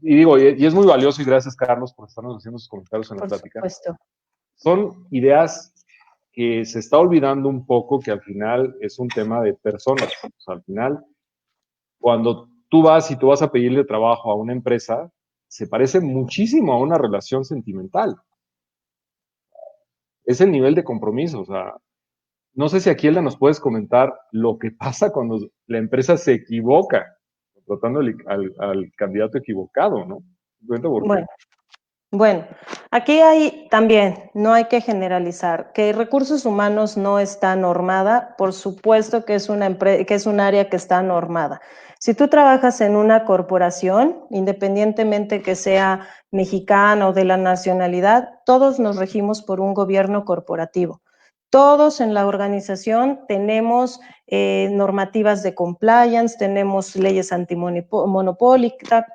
S1: y digo, y es muy valioso, y gracias, Carlos, por estarnos haciendo sus comentarios en la
S2: Por
S1: plática.
S2: supuesto.
S1: Son ideas que se está olvidando un poco que al final es un tema de personas. O sea, al final, cuando tú vas a pedirle trabajo a una empresa, se parece muchísimo a una relación sentimental. Es el nivel de compromiso. O sea, no sé si aquí, Elda, nos puedes comentar lo que pasa cuando la empresa se equivoca, tratando al candidato equivocado, ¿no? Cuenta por qué.
S2: Bueno, aquí hay también, no hay que generalizar, que recursos humanos no está normada, por supuesto que es que es un área que está normada. Si tú trabajas en una corporación, independientemente que sea mexicana o de la nacionalidad, todos nos regimos por un gobierno corporativo. Todos en la organización tenemos normativas de compliance, tenemos leyes antimonopólicas,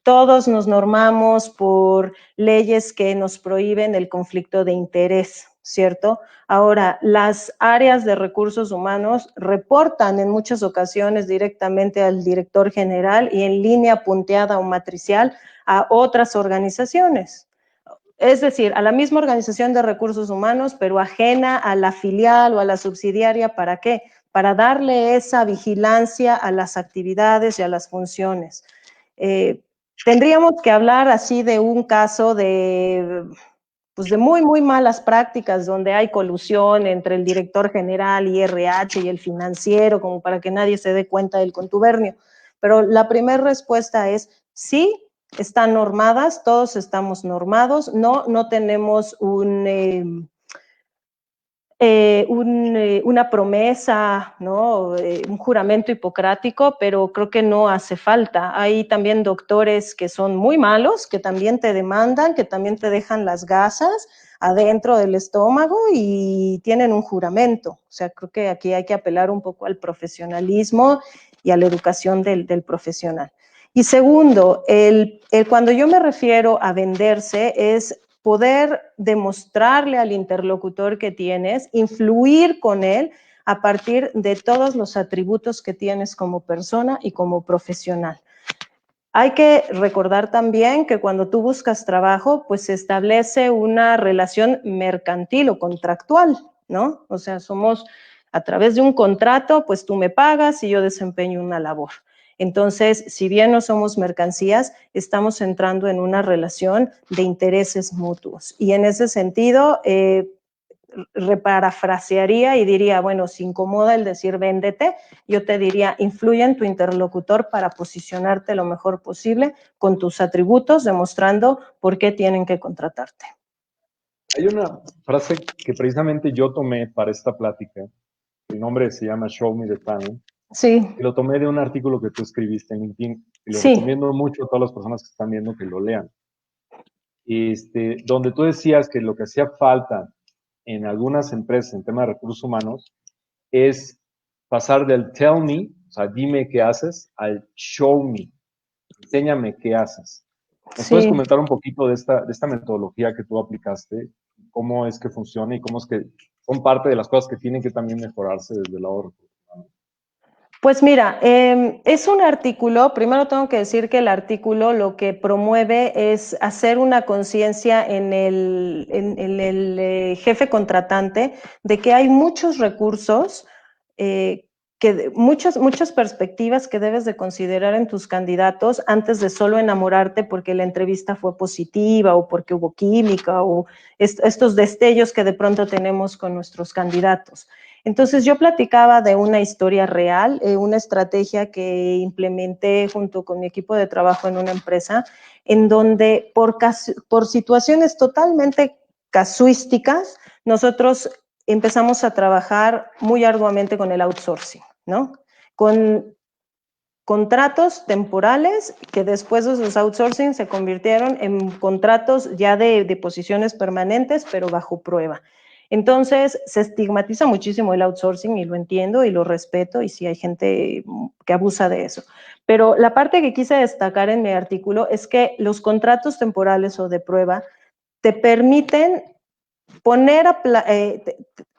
S2: todos nos normamos por leyes que nos prohíben el conflicto de interés, ¿cierto? Ahora, las áreas de recursos humanos reportan en muchas ocasiones directamente al director general y en línea punteada o matricial a otras organizaciones. Es decir, a la misma organización de recursos humanos, pero ajena a la filial o a la subsidiaria, ¿para qué? Para darle esa vigilancia a las actividades y a las funciones. Tendríamos que hablar así de un caso pues de muy, muy malas prácticas, donde hay colusión entre el director general y RH y el financiero, como para que nadie se dé cuenta del contubernio. Pero la primera respuesta es sí, están normadas, todos estamos normados, no tenemos una promesa, ¿no? Un juramento hipocrático, pero creo que no hace falta. Hay también doctores que son muy malos, que también te demandan, que también te dejan las gasas adentro del estómago y tienen un juramento. O sea, creo que aquí hay que apelar un poco al profesionalismo y a la educación del profesional. Y segundo, cuando yo me refiero a venderse es poder demostrarle al interlocutor que tienes, influir con él a partir de todos los atributos que tienes como persona y como profesional. Hay que recordar también que cuando tú buscas trabajo, pues se establece una relación mercantil o contractual, ¿no? O sea, somos a través de un contrato, pues tú me pagas y yo desempeño una labor. Entonces, si bien no somos mercancías, estamos entrando en una relación de intereses mutuos. Y en ese sentido, reparafrasearía y diría, bueno, si incomoda el decir véndete, yo te diría, influye en tu interlocutor para posicionarte lo mejor posible con tus atributos, demostrando por qué tienen que contratarte.
S1: Hay una frase que precisamente yo tomé para esta plática. El nombre se llama Show Me the Talent.
S2: Sí.
S1: Y lo tomé de un artículo que tú escribiste en LinkedIn. Y lo
S2: Sí.
S1: recomiendo mucho a todas las personas que están viendo que lo lean. Donde tú decías que lo que hacía falta en algunas empresas en tema de recursos humanos es pasar del tell me, o sea, dime qué haces, al show me, enséñame qué haces. ¿Nos puedes
S2: Sí.
S1: comentar un poquito de esta metodología que tú aplicaste? ¿Cómo es que funciona y cómo es que son parte de las cosas que tienen que también mejorarse desde el lado de recursos humanos?
S2: Pues mira, es un artículo, primero tengo que decir que el artículo lo que promueve es hacer una conciencia en el jefe contratante de que hay muchos recursos, muchas perspectivas que debes de considerar en tus candidatos antes de solo enamorarte porque la entrevista fue positiva o porque hubo química o estos destellos que de pronto tenemos con nuestros candidatos. Entonces yo platicaba de una historia real, una estrategia que implementé junto con mi equipo de trabajo en una empresa, en donde por situaciones totalmente casuísticas, nosotros empezamos a trabajar muy arduamente con el outsourcing, ¿no? Con contratos temporales que después de esos outsourcing se convirtieron en contratos ya de posiciones permanentes, pero bajo prueba. Entonces, se estigmatiza muchísimo el outsourcing y lo entiendo y lo respeto y sí hay gente que abusa de eso. Pero la parte que quise destacar en mi artículo es que los contratos temporales o de prueba te permiten poner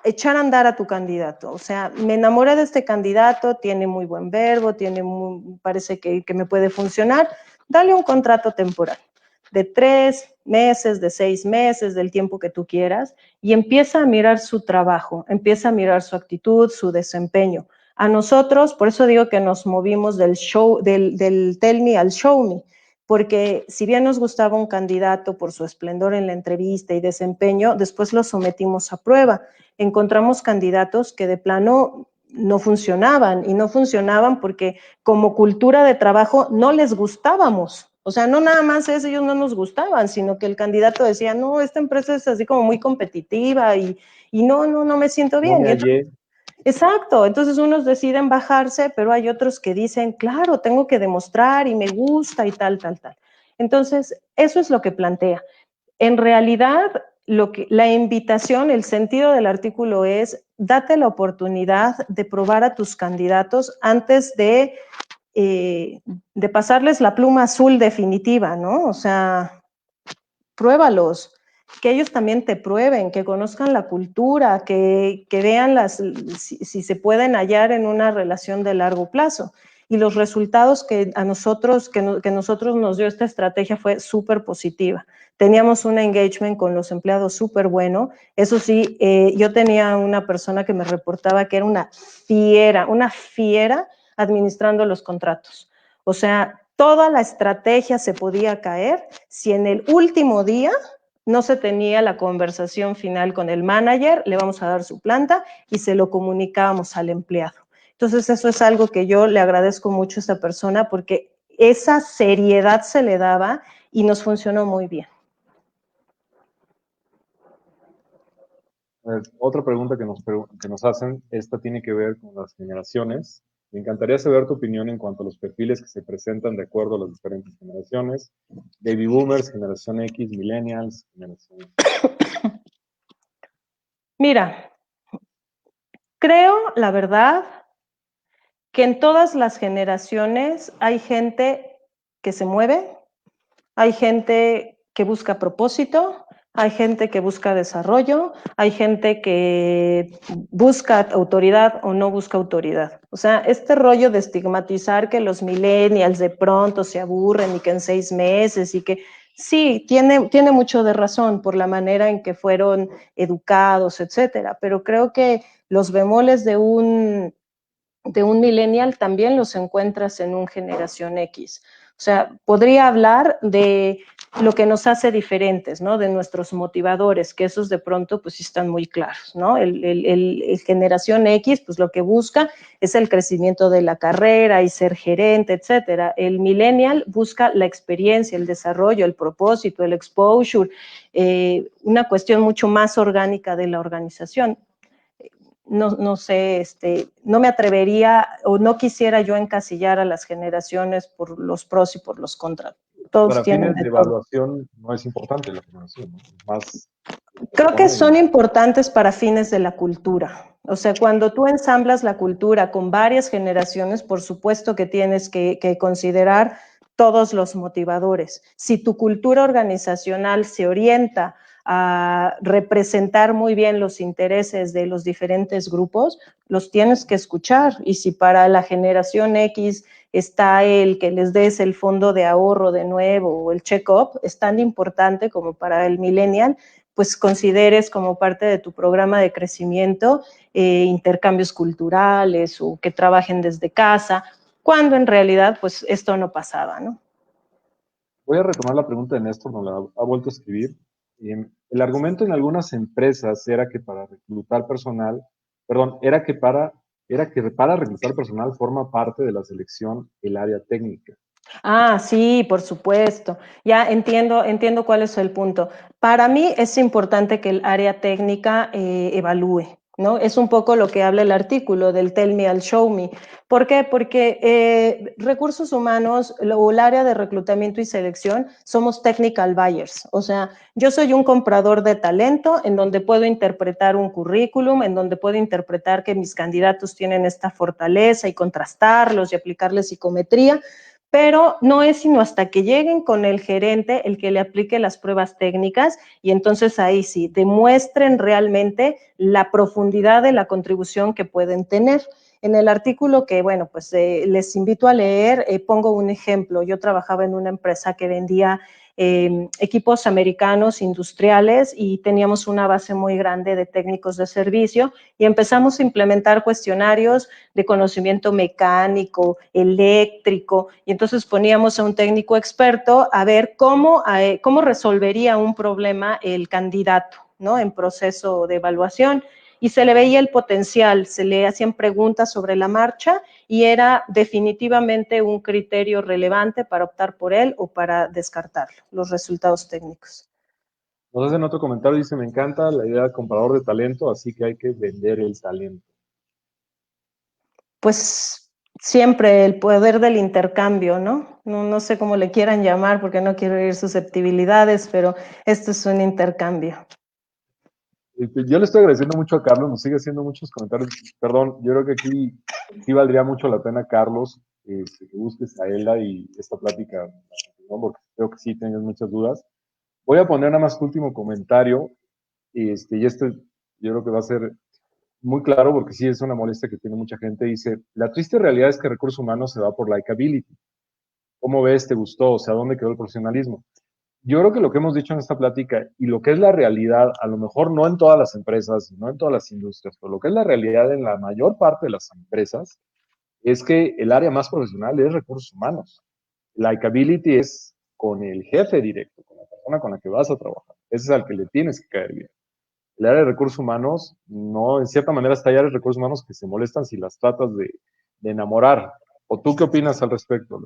S2: echar a andar a tu candidato. O sea, me enamoré de este candidato, tiene muy buen verbo, parece que me puede funcionar. Dale un contrato temporal de 3 meses, de 6 meses, del tiempo que tú quieras, y empieza a mirar su trabajo, empieza a mirar su actitud, su desempeño. A nosotros, por eso digo que nos movimos del tell me al show me, porque si bien nos gustaba un candidato por su esplendor en la entrevista y desempeño, después lo sometimos a prueba. Encontramos candidatos que de plano no funcionaban, y no funcionaban porque como cultura de trabajo no les gustábamos. O sea, no nada más es ellos no nos gustaban, sino que el candidato decía, no, esta empresa es así como muy competitiva y no me siento bien.
S1: No me hallé.
S2: Exacto, entonces unos deciden bajarse, pero hay otros que dicen, claro, tengo que demostrar y me gusta y tal. Entonces, eso es lo que plantea. En realidad, la invitación, el sentido del artículo es, date la oportunidad de probar a tus candidatos antes de pasarles la pluma azul definitiva, ¿no? O sea, pruébalos, que ellos también te prueben, que conozcan la cultura, que vean si se pueden hallar en una relación de largo plazo. Y los resultados que nosotros nos dio esta estrategia fue súper positiva. Teníamos un engagement con los empleados súper bueno. Eso sí, yo tenía una persona que me reportaba que era una fiera administrando los contratos. O sea, toda la estrategia se podía caer si en el último día no se tenía la conversación final con el manager, le vamos a dar su planta y se lo comunicábamos al empleado. Entonces, eso es algo que yo le agradezco mucho a esta persona porque esa seriedad se le daba y nos funcionó muy bien.
S1: Otra pregunta que nos hacen, esta tiene que ver con las generaciones. Me encantaría saber tu opinión en cuanto a los perfiles que se presentan de acuerdo a las diferentes generaciones. Baby boomers, generación X, millennials, generación...
S2: Mira, creo, la verdad, que en todas las generaciones hay gente que se mueve, hay gente que busca propósito, hay gente que busca desarrollo, hay gente que busca autoridad o no busca autoridad. O sea, este rollo de estigmatizar que los millennials de pronto se aburren y que en 6 meses y que sí, tiene mucho de razón por la manera en que fueron educados, etcétera, pero creo que los bemoles de un millennial también los encuentras en un generación X. O sea, podría hablar de lo que nos hace diferentes, ¿no? De nuestros motivadores, que esos de pronto pues sí están muy claros, ¿no? El generación X pues lo que busca es el crecimiento de la carrera y ser gerente, etcétera. El millennial busca la experiencia, el desarrollo, el propósito, el exposure, una cuestión mucho más orgánica de la organización. No sé, no me atrevería o no quisiera yo encasillar a las generaciones por los pros y por los contras. Todos
S1: Para
S2: tienen
S1: fines
S2: de
S1: de
S2: todo.
S1: evaluación no es importante la generación, ¿no? Es más
S2: Creo que
S1: persona
S2: son
S1: y
S2: importantes para fines de la cultura. O sea, cuando tú ensamblas la cultura con varias generaciones, por supuesto que tienes que considerar todos los motivadores. Si tu cultura organizacional se orienta a representar muy bien los intereses de los diferentes grupos, los tienes que escuchar. Y si para la generación X está el que les des el fondo de ahorro de nuevo o el check-up, es tan importante como para el millennial, pues consideres como parte de tu programa de crecimiento intercambios culturales o que trabajen desde casa, cuando en realidad pues esto no pasaba, ¿no?
S1: voy a retomar la pregunta de Néstor, nos la ha vuelto a escribir. El argumento en algunas empresas era que para reclutar personal, perdón, era que para reclutar personal forma parte de la selección el área técnica.
S2: Ah, sí, por supuesto. Ya entiendo cuál es el punto. Para mí es importante que el área técnica evalúe, ¿no? Es un poco lo que habla el artículo del Tell Me I'll Show Me. ¿Por qué? Porque recursos humanos o el área de reclutamiento y selección somos technical buyers. O sea, yo soy un comprador de talento en donde puedo interpretar un currículum, en donde puedo interpretar que mis candidatos tienen esta fortaleza y contrastarlos y aplicarles psicometría, pero no es sino hasta que lleguen con el gerente el que le aplique las pruebas técnicas y entonces ahí sí, demuestren realmente la profundidad de la contribución que pueden tener. En el artículo que, bueno, pues les invito a leer, pongo un ejemplo. Yo trabajaba en una empresa que vendía equipos americanos industriales y teníamos una base muy grande de técnicos de servicio y empezamos a implementar cuestionarios de conocimiento mecánico, eléctrico, y entonces poníamos a un técnico experto a ver cómo resolvería un problema el candidato, ¿no? En proceso de evaluación. Y se le veía el potencial, se le hacían preguntas sobre la marcha y era definitivamente un criterio relevante para optar por él o para descartarlo, los resultados técnicos.
S1: Nos hacen otro comentario, dice, me encanta la idea de comparador de talento, así que hay que vender el talento.
S2: Pues siempre el poder del intercambio, ¿no? No sé cómo le quieran llamar porque no quiero herir susceptibilidades, pero esto es un intercambio.
S1: Yo le estoy agradeciendo mucho a Carlos, nos sigue haciendo muchos comentarios. Perdón, yo creo que aquí sí valdría mucho la pena, Carlos, que busques a Ela y esta plática, ¿no? Porque creo que sí tienes muchas dudas. Voy a poner nada más un último comentario, y este yo creo que va a ser muy claro porque sí es una molestia que tiene mucha gente. Dice, la triste realidad es que recursos humanos se va por likability. ¿Cómo ves? ¿Te gustó? O sea, ¿dónde quedó el profesionalismo? Yo creo que lo que hemos dicho en esta plática y lo que es la realidad, a lo mejor no en todas las empresas, no en todas las industrias, pero lo que es la realidad en la mayor parte de las empresas, es que el área más profesional es recursos humanos. Likability es con el jefe directo, con la persona con la que vas a trabajar. Ese es al que le tienes que caer bien. El área de recursos humanos, no, en cierta manera está áreas de recursos humanos que se molestan si las tratas de enamorar. ¿O tú qué opinas al respecto?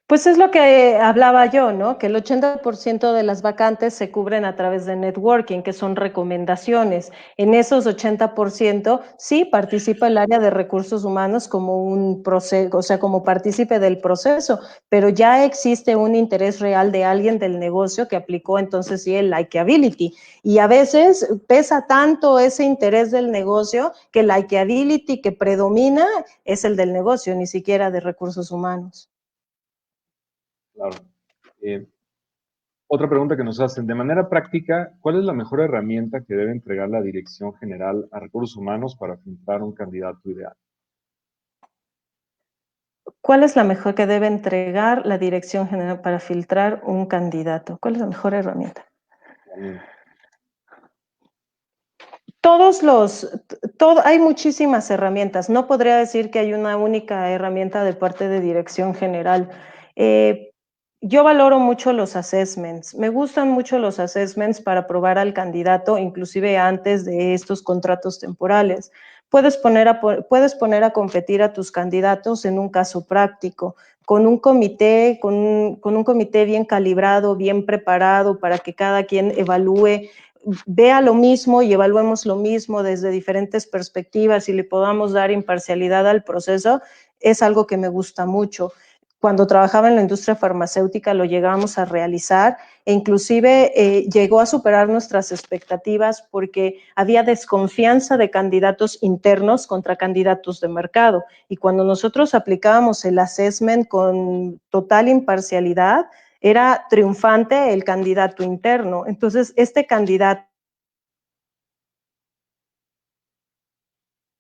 S2: Pues es lo que hablaba yo, ¿no? Que el 80% de las vacantes se cubren a través de networking, que son recomendaciones. En esos 80% sí participa el área de recursos humanos como un proceso, o sea, como partícipe del proceso, pero ya existe un interés real de alguien del negocio que aplicó entonces sí el likability. Y a veces pesa tanto ese interés del negocio que el likability que predomina es el del negocio, ni siquiera de recursos humanos.
S1: Claro. Eh, Otra pregunta que nos hacen, de manera práctica, ¿cuál es la mejor herramienta que debe entregar la Dirección General a Recursos Humanos para filtrar un candidato ideal?
S2: ¿Cuál es la mejor que debe entregar la Dirección General para filtrar un candidato? ¿Cuál es la mejor herramienta? Hay muchísimas herramientas. No podría decir que hay una única herramienta de parte de Dirección General. Yo valoro mucho los assessments. Me gustan mucho los assessments para probar al candidato, inclusive antes de estos contratos temporales. Puedes poner a competir a tus candidatos en un caso práctico, con un comité, con un comité bien calibrado, bien preparado para que cada quien evalúe, vea lo mismo y evaluemos lo mismo desde diferentes perspectivas y le podamos dar imparcialidad al proceso, es algo que me gusta mucho. Cuando trabajaba en la industria farmacéutica lo llegamos a realizar e inclusive llegó a superar nuestras expectativas porque había desconfianza de candidatos internos contra candidatos de mercado. Y cuando nosotros aplicábamos el assessment con total imparcialidad, era triunfante el candidato interno. Entonces, este candidato,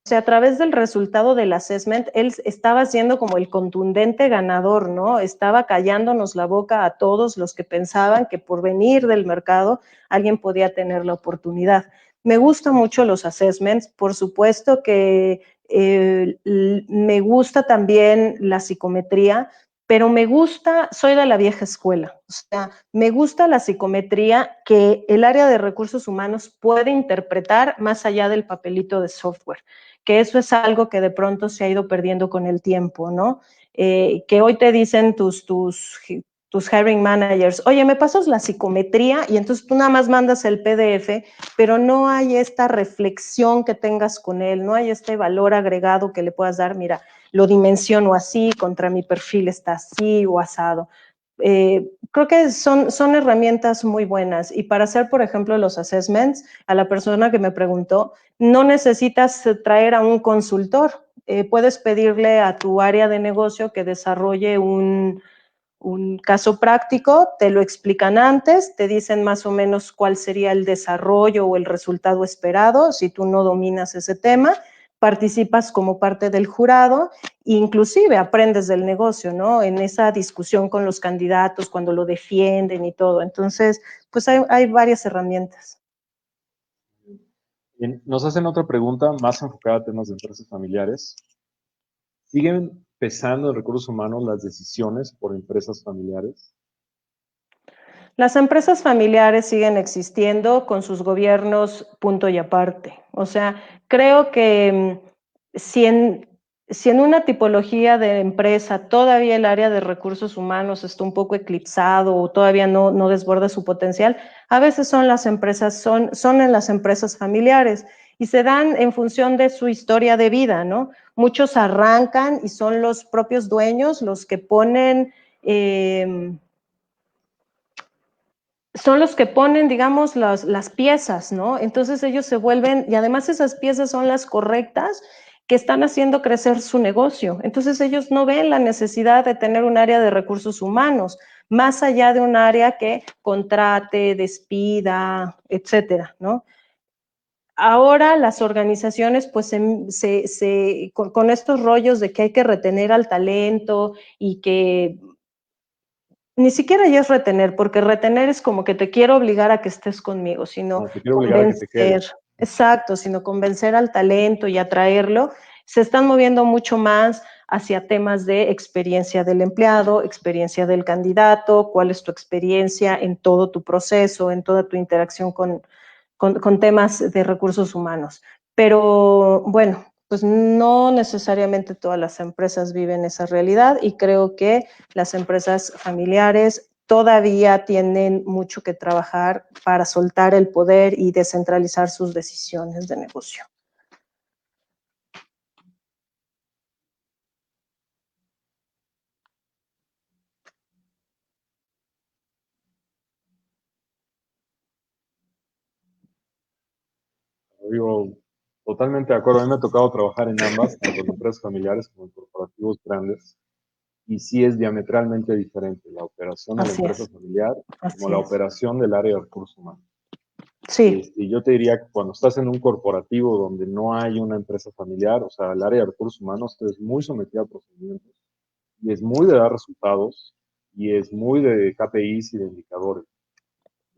S2: o sea, a través del resultado del assessment, él estaba siendo como el contundente ganador, ¿no? Estaba callándonos la boca a todos los que pensaban que por venir del mercado alguien podía tener la oportunidad. Me gustan mucho los assessments, por supuesto que me gusta también la psicometría, pero soy de la vieja escuela, o sea, me gusta la psicometría que el área de recursos humanos puede interpretar más allá del papelito de software, que eso es algo que de pronto se ha ido perdiendo con el tiempo, ¿no? Que hoy te dicen tus hiring managers, oye, me pasas la psicometría y entonces tú nada más mandas el PDF, pero no hay esta reflexión que tengas con él, no hay este valor agregado que le puedas dar, mira, lo dimensiono así, contra mi perfil está así o asado. Creo que son herramientas muy buenas y para hacer, por ejemplo, los assessments, a la persona que me preguntó, no necesitas traer a un consultor. puedes pedirle a tu área de negocio que desarrolle un caso práctico, te lo explican antes, te dicen más o menos cuál sería el desarrollo o el resultado esperado. Si tú no dominas ese tema, participas como parte del jurado e inclusive aprendes del negocio, ¿no? En esa discusión con los candidatos, cuando lo defienden y todo. Entonces, pues hay varias herramientas.
S1: Bien, nos hacen otra pregunta más enfocada a temas de empresas familiares. ¿Siguen pesando en recursos humanos las decisiones por empresas familiares?
S2: Las empresas familiares siguen existiendo con sus gobiernos punto y aparte. O sea, creo que si en una tipología de empresa todavía el área de recursos humanos está un poco eclipsado o todavía no desborda su potencial, a veces son en las empresas familiares y se dan en función de su historia de vida, ¿no? Muchos arrancan y son los propios dueños los que ponen... son los que ponen, digamos, las piezas, ¿no? Entonces ellos se vuelven, y además esas piezas son las correctas que están haciendo crecer su negocio. Entonces ellos no ven la necesidad de tener un área de recursos humanos, más allá de un área que contrate, despida, etcétera, ¿no? Ahora las organizaciones, pues, con estos rollos de que hay que retener al talento y que ni siquiera ya es retener, porque retener es como que te quiero obligar a que estés conmigo, sino
S1: No, te quiero obligar a que te
S2: convencer,
S1: quedes.
S2: exacto, sino convencer al talento y atraerlo. Se están moviendo mucho más hacia temas de experiencia del empleado, experiencia del candidato, cuál es tu experiencia en todo tu proceso, en toda tu interacción con temas de recursos humanos. Pero bueno, pues no necesariamente todas las empresas viven esa realidad y creo que las empresas familiares todavía tienen mucho que trabajar para soltar el poder y descentralizar sus decisiones de negocio.
S1: Digo, totalmente de acuerdo. A mí me ha tocado trabajar en ambas, tanto en empresas familiares como en corporativos grandes, y sí es diametralmente diferente la operación de la
S2: Así
S1: empresa
S2: es,
S1: familiar como
S2: así
S1: la
S2: es.
S1: operación del área de recursos humanos.
S2: Sí,
S1: Y yo te diría que cuando estás en un corporativo donde no hay una empresa familiar, o sea, el área de recursos humanos es muy sometida a procedimientos y es muy de dar resultados y es muy de KPIs y de indicadores.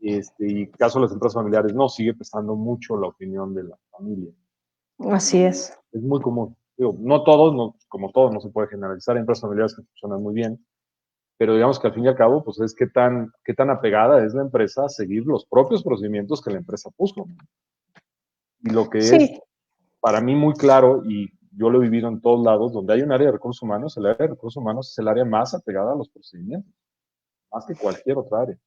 S1: Y caso de las empresas familiares, no, sigue pesando mucho la opinión de la familia.
S2: así es.
S1: Es muy común. Digo, no todos, no, como todos, no se puede generalizar. Hay empresas familiares que funcionan muy bien, pero digamos que al fin y al cabo, pues es qué tan apegada es la empresa a seguir los propios procedimientos que la empresa puso. Y lo que es
S2: Sí,
S1: para mí muy claro, y yo lo he vivido en todos lados, donde hay un área de recursos humanos, el área de recursos humanos es el área más apegada a los procedimientos, más que cualquier otra área.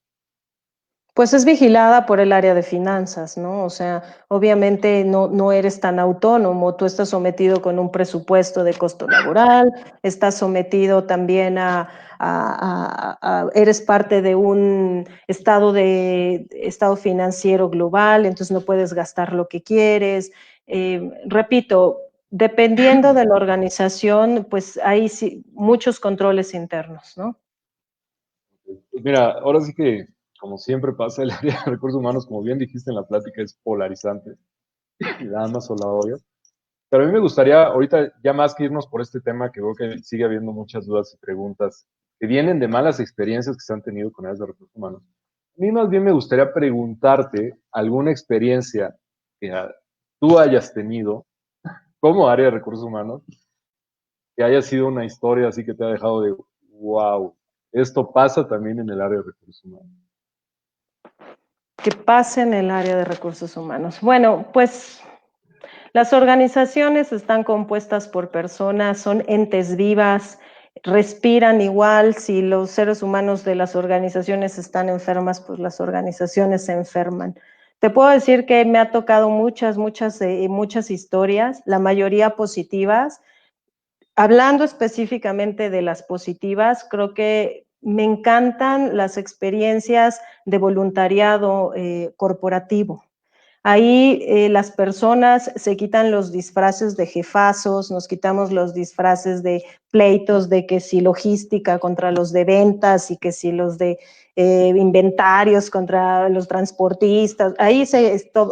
S2: pues es vigilada por el área de finanzas, ¿no? O sea, obviamente no eres tan autónomo, tú estás sometido con un presupuesto de costo laboral, estás sometido también eres parte de un estado financiero global, entonces no puedes gastar lo que quieres. Repito, dependiendo de la organización, pues hay sí, muchos controles internos, ¿no?
S1: Pues mira, ahora sí que, como siempre pasa, el área de recursos humanos, como bien dijiste en la plática, es polarizante y da más o la odio. Pero a mí me gustaría, ahorita, ya más que irnos por este tema, que veo que sigue habiendo muchas dudas y preguntas que vienen de malas experiencias que se han tenido con áreas de recursos humanos. A mí más bien me gustaría preguntarte alguna experiencia que tú hayas tenido como área de recursos humanos, que haya sido una historia así que te ha dejado de, wow, esto pasa también en el área de recursos humanos.
S2: Que pase en el área de recursos humanos. Bueno, pues las organizaciones están compuestas por personas, son entes vivas, respiran igual. Si los seres humanos de las organizaciones están enfermas, pues las organizaciones se enferman. Te puedo decir que me ha tocado muchas historias, la mayoría positivas. Hablando específicamente de las positivas, creo que me encantan las experiencias de voluntariado corporativo. Ahí las personas se quitan los disfraces de jefazos, nos quitamos los disfraces de pleitos de que si logística contra los de ventas y que si los de inventarios contra los transportistas. Ahí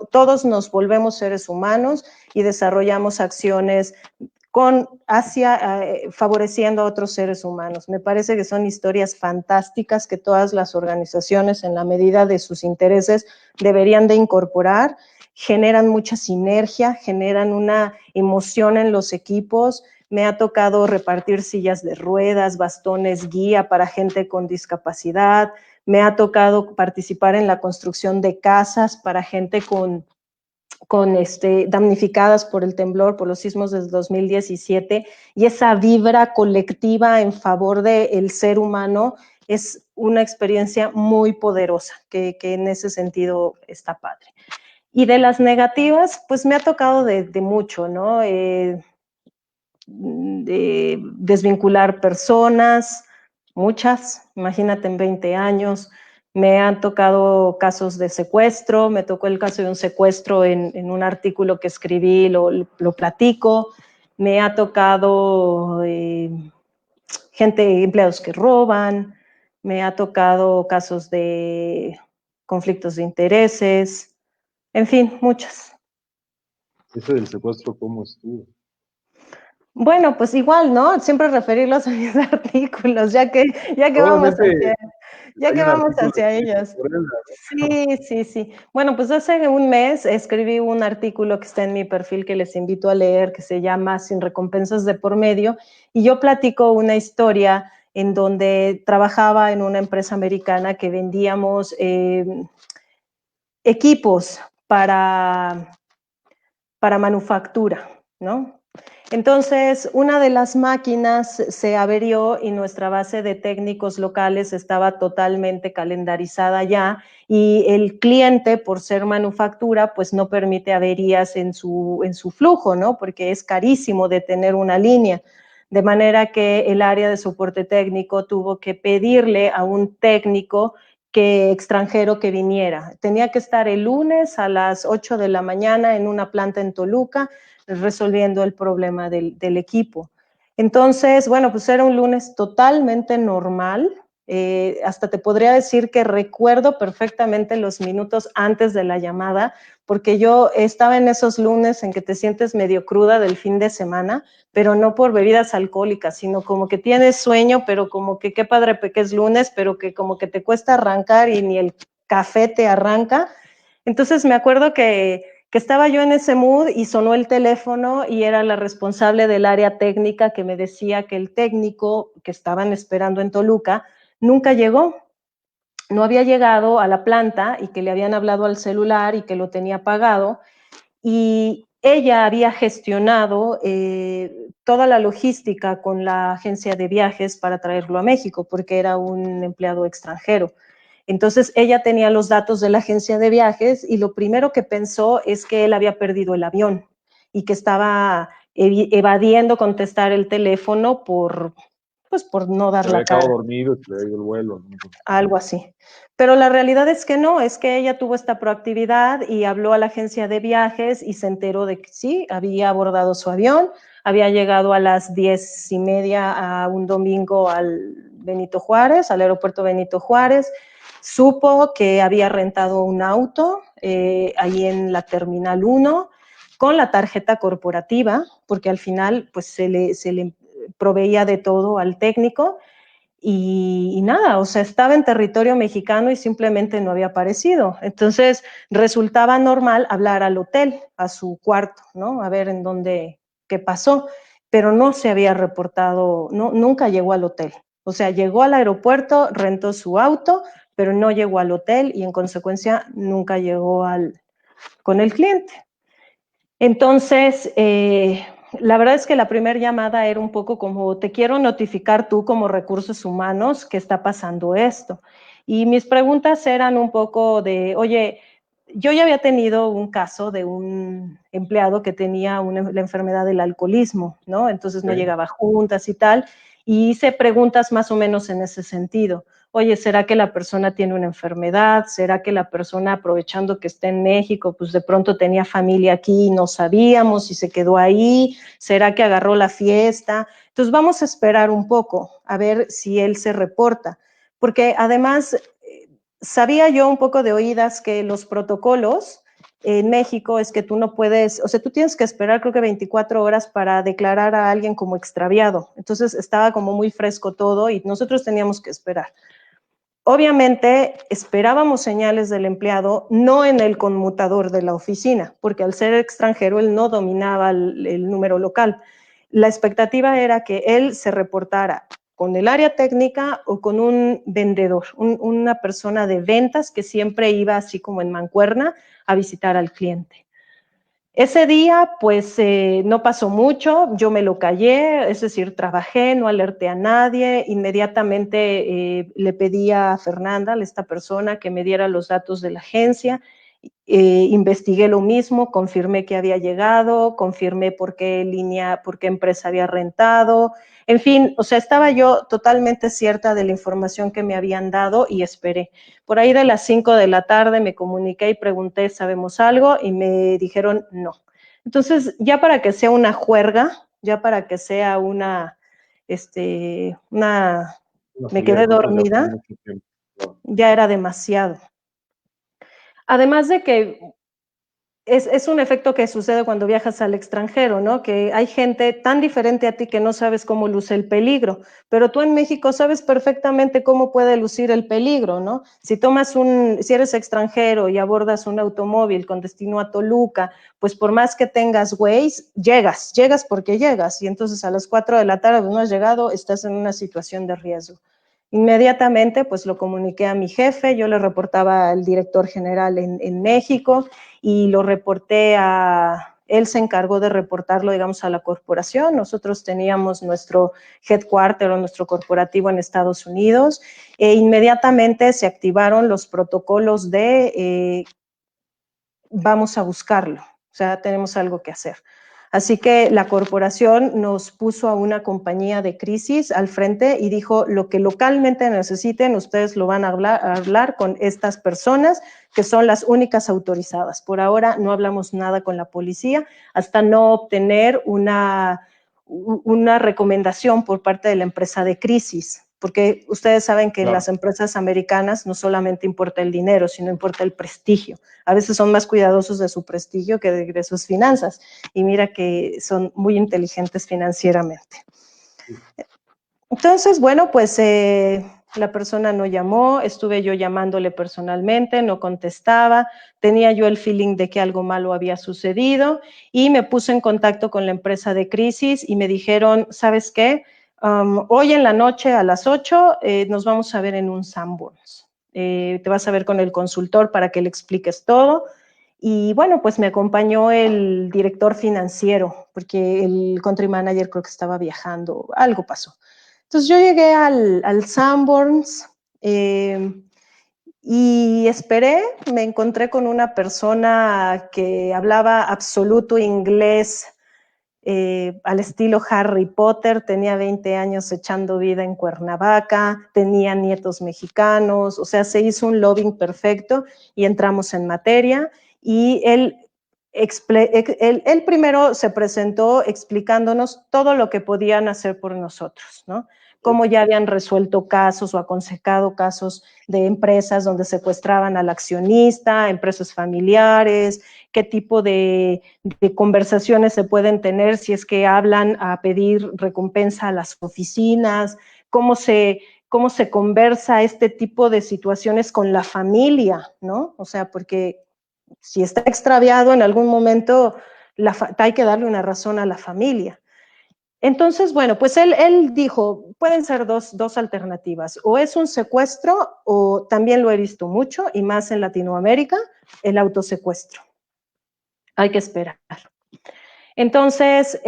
S2: todos nos volvemos seres humanos y desarrollamos acciones favoreciendo a otros seres humanos. Me parece que son historias fantásticas que todas las organizaciones, en la medida de sus intereses, deberían de incorporar. Generan mucha sinergia, generan una emoción en los equipos. Me ha tocado repartir sillas de ruedas, bastones guía para gente con discapacidad. Me ha tocado participar en la construcción de casas para gente con damnificadas por el temblor, por los sismos del 2017, y esa vibra colectiva en favor del ser humano es una experiencia muy poderosa, que en ese sentido está padre. Y de las negativas, pues me ha tocado de mucho, ¿no? De desvincular personas, muchas, imagínate en 20 años. Me han tocado casos de secuestro, me tocó el caso de un secuestro en un artículo que escribí, lo platico. Me ha tocado empleados que roban, me ha tocado casos de conflictos de intereses, en fin, muchas.
S1: Ese del secuestro, ¿cómo estuvo?
S2: Bueno, pues igual, ¿no? Siempre referirlos a mis artículos, ya que
S1: Obviamente hay un
S2: vamos
S1: artículo
S2: hacia
S1: escrito
S2: ellos.
S1: por él, ¿no?
S2: Sí, sí, sí. Bueno, pues hace un mes escribí un artículo que está en mi perfil que les invito a leer, que se llama Sin recompensas de por medio, y yo platico una historia en donde trabajaba en una empresa americana que vendíamos equipos para manufactura, ¿no? Entonces, una de las máquinas se averió y nuestra base de técnicos locales estaba totalmente calendarizada ya, y el cliente, por ser manufactura, pues no permite averías en su flujo, ¿no? Porque es carísimo de tener una línea. De manera que el área de soporte técnico tuvo que pedirle a un técnico extranjero que viniera. Tenía que estar el lunes a las 8 de la mañana en una planta en Toluca resolviendo el problema del equipo. Entonces, bueno, pues era un lunes totalmente normal. Hasta te podría decir que recuerdo perfectamente los minutos antes de la llamada, porque yo estaba en esos lunes en que te sientes medio cruda del fin de semana, pero no por bebidas alcohólicas, sino como que tienes sueño, pero como que qué padre que es lunes, pero que como que te cuesta arrancar y ni el café te arranca. Entonces me acuerdo que estaba yo en ese mood y sonó el teléfono y era la responsable del área técnica que me decía que el técnico que estaban esperando en Toluca nunca llegó. No había llegado a la planta y que le habían hablado al celular y que lo tenía apagado, y ella había gestionado toda la logística con la agencia de viajes para traerlo a México, porque era un empleado extranjero. Entonces ella tenía los datos de la agencia de viajes y lo primero que pensó es que él había perdido el avión y que estaba evadiendo contestar el teléfono por no dar
S1: Se
S2: la
S1: había quedado
S2: cara.
S1: dormido y se le había ido el vuelo, ¿no?
S2: Algo así. Pero la realidad es que no, es que ella tuvo esta proactividad y habló a la agencia de viajes y se enteró de que sí, había abordado su avión, había llegado a las 10:30 a un domingo al Benito Juárez, al aeropuerto Benito Juárez, supo que había rentado un auto ahí en la Terminal 1 con la tarjeta corporativa, porque al final pues se le proveía de todo al técnico. Y nada, o sea, estaba en territorio mexicano y simplemente no había aparecido. Entonces resultaba normal hablar al hotel, a su cuarto, ¿no? A ver en dónde, qué pasó, pero no se había reportado, no, nunca llegó al hotel. O sea, llegó al aeropuerto, rentó su auto, pero no llegó al hotel y en consecuencia nunca llegó con el cliente. Entonces, la verdad es que la primera llamada era un poco como, te quiero notificar tú como recursos humanos que está pasando esto. Y mis preguntas eran un poco de, oye, yo ya había tenido un caso de un empleado que tenía la enfermedad del alcoholismo, ¿no? Entonces no llegaba a juntas y tal, y hice preguntas más o menos en ese sentido. oye, ¿será que la persona tiene una enfermedad? ¿Será que la persona, aprovechando que está en México, pues de pronto tenía familia aquí y no sabíamos y se quedó ahí? ¿Será que agarró la fiesta? Entonces vamos a esperar un poco a ver si él se reporta, porque además sabía yo un poco de oídas que los protocolos en México es que tú no puedes, o sea, tú tienes que esperar creo que 24 horas para declarar a alguien como extraviado. Entonces estaba como muy fresco todo y nosotros teníamos que esperar. Obviamente esperábamos señales del empleado, no en el conmutador de la oficina, porque al ser extranjero él no dominaba el número local. La expectativa era que él se reportara con el área técnica o con un vendedor, una persona de ventas que siempre iba así como en mancuerna a visitar al cliente. Ese día, pues, no pasó mucho, yo me lo callé, es decir, trabajé, no alerté a nadie, inmediatamente le pedí a Fernanda, esta persona, que me diera los datos de la agencia, investigué lo mismo, confirmé que había llegado, confirmé por qué línea, por qué empresa había rentado, en fin, o sea, estaba yo totalmente cierta de la información que me habían dado y esperé. Por ahí de las 5 de la tarde me comuniqué y pregunté, ¿sabemos algo? Y me dijeron no. Entonces, ya para que sea una juerga, ya para que sea
S1: Una
S2: me
S1: salida de
S2: quedé
S1: cuentas de hace
S2: dormida,
S1: mucho tiempo. Claro.
S2: ya era demasiado. Además de que es un efecto que sucede cuando viajas al extranjero, ¿no? Que hay gente tan diferente a ti que no sabes cómo luce el peligro, pero tú en México sabes perfectamente cómo puede lucir el peligro, ¿no? Si eres extranjero y abordas un automóvil con destino a Toluca, pues por más que tengas Waze, llegas porque llegas, y entonces a las 4 de la tarde no has llegado, estás en una situación de riesgo. Inmediatamente, pues lo comuniqué a mi jefe, yo le reportaba al director general en México y lo reporté él se encargó de reportarlo, digamos, a la corporación. Nosotros teníamos nuestro headquarter o nuestro corporativo en Estados Unidos e inmediatamente se activaron los protocolos de vamos a buscarlo, o sea, tenemos algo que hacer. Así que la corporación nos puso a una compañía de crisis al frente y dijo, lo que localmente necesiten, ustedes lo van a hablar con estas personas que son las únicas autorizadas. Por ahora no hablamos nada con la policía hasta no obtener una recomendación por parte de la empresa de crisis, porque ustedes saben que en las empresas americanas no solamente importa el dinero, sino importa el prestigio. A veces son más cuidadosos de su prestigio que de sus finanzas, y mira que son muy inteligentes financieramente. Entonces, bueno, pues la persona no llamó, estuve yo llamándole personalmente, no contestaba, tenía yo el feeling de que algo malo había sucedido y me puse en contacto con la empresa de crisis y me dijeron, ¿sabes qué? Hoy en la noche a las 8 nos vamos a ver en un Sanborns. Te vas a ver con el consultor para que le expliques todo. Y bueno, pues me acompañó el director financiero, porque el country manager creo que estaba viajando, algo pasó. Entonces yo llegué al Sanborns y esperé, me encontré con una persona que hablaba absoluto inglés al estilo Harry Potter, tenía 20 años echando vida en Cuernavaca, tenía nietos mexicanos, o sea, se hizo un lobbying perfecto y entramos en materia y él primero se presentó explicándonos todo lo que podían hacer por nosotros, ¿no? Cómo ya habían resuelto casos o aconsejado casos de empresas donde secuestraban al accionista, empresas familiares, qué tipo de conversaciones se pueden tener si es que hablan a pedir recompensa a las oficinas, cómo se conversa este tipo de situaciones con la familia, ¿no? O sea, porque si está extraviado en algún momento, hay que darle una razón a la familia. Entonces, bueno, pues él dijo, pueden ser dos alternativas, o es un secuestro, o también lo he visto mucho, y más en Latinoamérica, el autosecuestro. Hay que esperar. Entonces,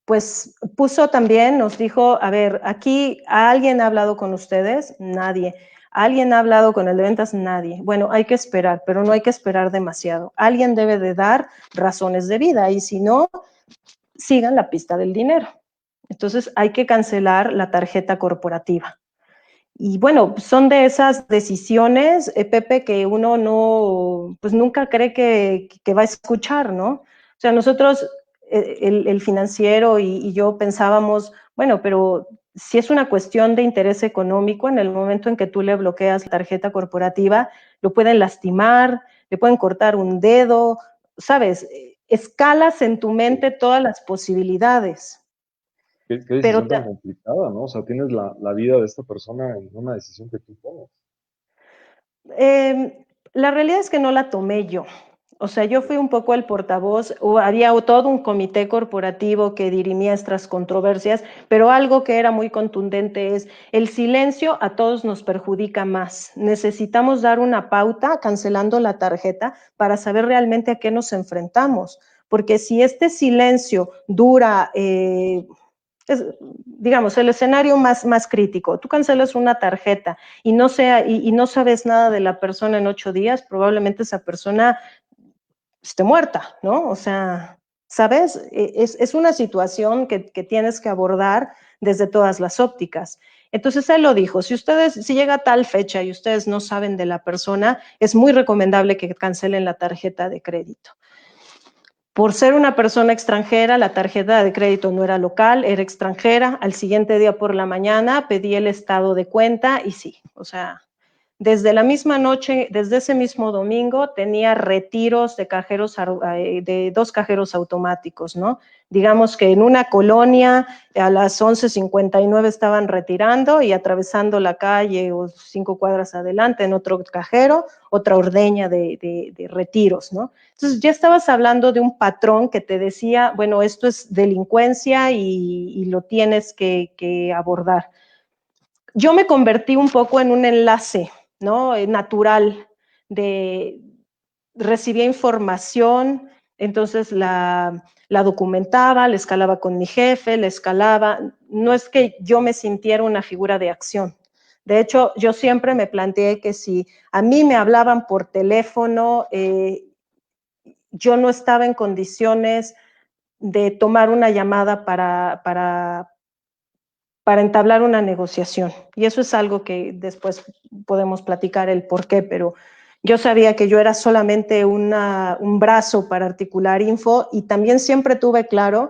S2: pues puso también, nos dijo, a ver, aquí ¿alguien ha hablado con ustedes? Nadie. ¿Alguien ha hablado con el de ventas? Nadie. Bueno, hay que esperar, pero no hay que esperar demasiado. Alguien debe de dar razones de vida y si no, sigan la pista del dinero. Entonces hay que cancelar la tarjeta corporativa. y bueno, son de esas decisiones, Pepe, que uno no, pues nunca cree que va a escuchar, ¿no? O sea, nosotros, el financiero y yo pensábamos, bueno, pero si es una cuestión de interés económico, en el momento en que tú le bloqueas la tarjeta corporativa, lo pueden lastimar, le pueden cortar un dedo, ¿sabes? Escalas en tu mente todas las posibilidades.
S1: Qué
S2: Pero
S1: decisión tan complicada, ¿no? O sea, tienes la vida de esta persona en una decisión que tú tomas.
S2: la realidad es que no la tomé yo. O sea, yo fui un poco el portavoz, había todo un comité corporativo que dirimía estas controversias, pero algo que era muy contundente es el silencio a todos nos perjudica más. Necesitamos dar una pauta cancelando la tarjeta para saber realmente a qué nos enfrentamos, porque si este silencio dura digamos, el escenario más crítico. Tú cancelas una tarjeta y no sabes nada de la persona en 8 días, probablemente esa persona esté muerta, ¿no? O sea, ¿sabes? Es una situación que tienes que abordar desde todas las ópticas. Entonces él lo dijo, si llega a tal fecha y ustedes no saben de la persona, es muy recomendable que cancelen la tarjeta de crédito. Por ser una persona extranjera, la tarjeta de crédito no era local, era extranjera. Al siguiente día por la mañana pedí el estado de cuenta y sí, o sea, desde la misma noche, desde ese mismo domingo, tenía retiros de 2 cajeros automáticos, ¿no? Digamos que en una colonia a las 11:59 estaban retirando y atravesando la calle o 5 cuadras adelante en otro cajero, otra ordeña de retiros, ¿no? Entonces ya estabas hablando de un patrón que te decía, bueno, esto es delincuencia y lo tienes que abordar. Yo me convertí un poco en un enlace, ¿no? Natural de recibía información, entonces la documentaba, la escalaba con mi jefe, la escalaba. No es que yo me sintiera una figura de acción. De hecho, yo siempre me planteé que si a mí me hablaban por teléfono, yo no estaba en condiciones de tomar una llamada para entablar una negociación. Y eso es algo que después podemos platicar el por qué, pero yo sabía que yo era solamente un brazo para articular info y también siempre tuve claro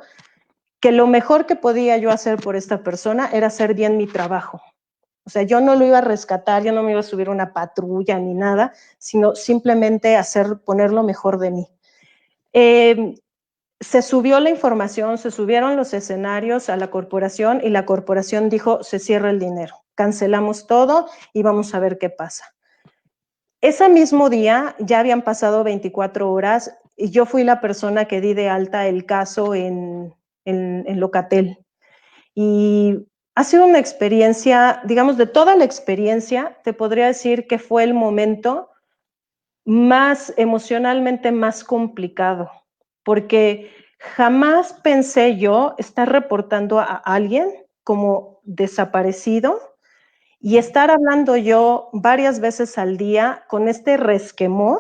S2: que lo mejor que podía yo hacer por esta persona era hacer bien mi trabajo. O sea, yo no lo iba a rescatar, yo no me iba a subir a una patrulla ni nada, sino simplemente poner lo mejor de mí. Se subió la información, se subieron los escenarios a la corporación y la corporación dijo, se cierra el dinero, cancelamos todo y vamos a ver qué pasa. Ese mismo día ya habían pasado 24 horas y yo fui la persona que di de alta el caso en Locatel. Y ha sido una experiencia, digamos, de toda la experiencia, te podría decir que fue el momento más emocionalmente más complicado, porque jamás pensé yo estar reportando a alguien como desaparecido y estar hablando yo varias veces al día con este resquemor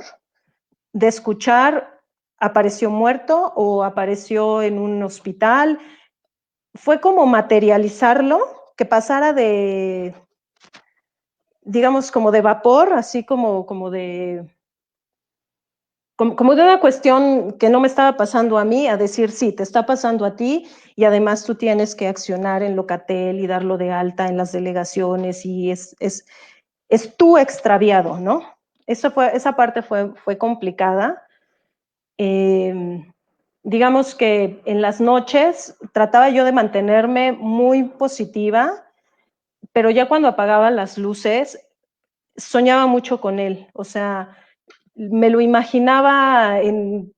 S2: de escuchar apareció muerto o apareció en un hospital. Fue como materializarlo, que pasara de, digamos, como de vapor, así como de una cuestión que no me estaba pasando a mí, a decir, sí, te está pasando a ti y además tú tienes que accionar en Locatel y darlo de alta en las delegaciones y es tú extraviado, ¿no? Esa parte fue complicada. Digamos que en las noches trataba yo de mantenerme muy positiva, pero ya cuando apagaba las luces, soñaba mucho con él, o sea, me lo imaginaba en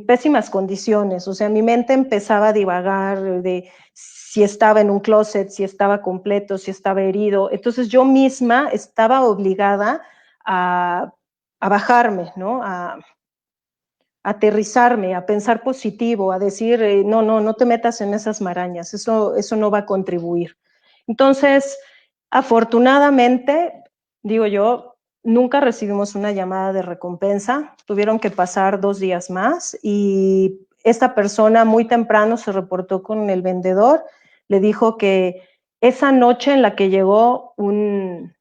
S2: pésimas condiciones, o sea, mi mente empezaba a divagar de si estaba en un closet, si estaba completo, si estaba herido, entonces yo misma estaba obligada a bajarme, ¿no? A aterrizarme, a pensar positivo, a decir, no te metas en esas marañas, eso no va a contribuir. Entonces, afortunadamente, digo yo, nunca recibimos una llamada de recompensa, tuvieron que pasar 2 días más y esta persona muy temprano se reportó con el vendedor, le dijo que esa noche en la que llegó un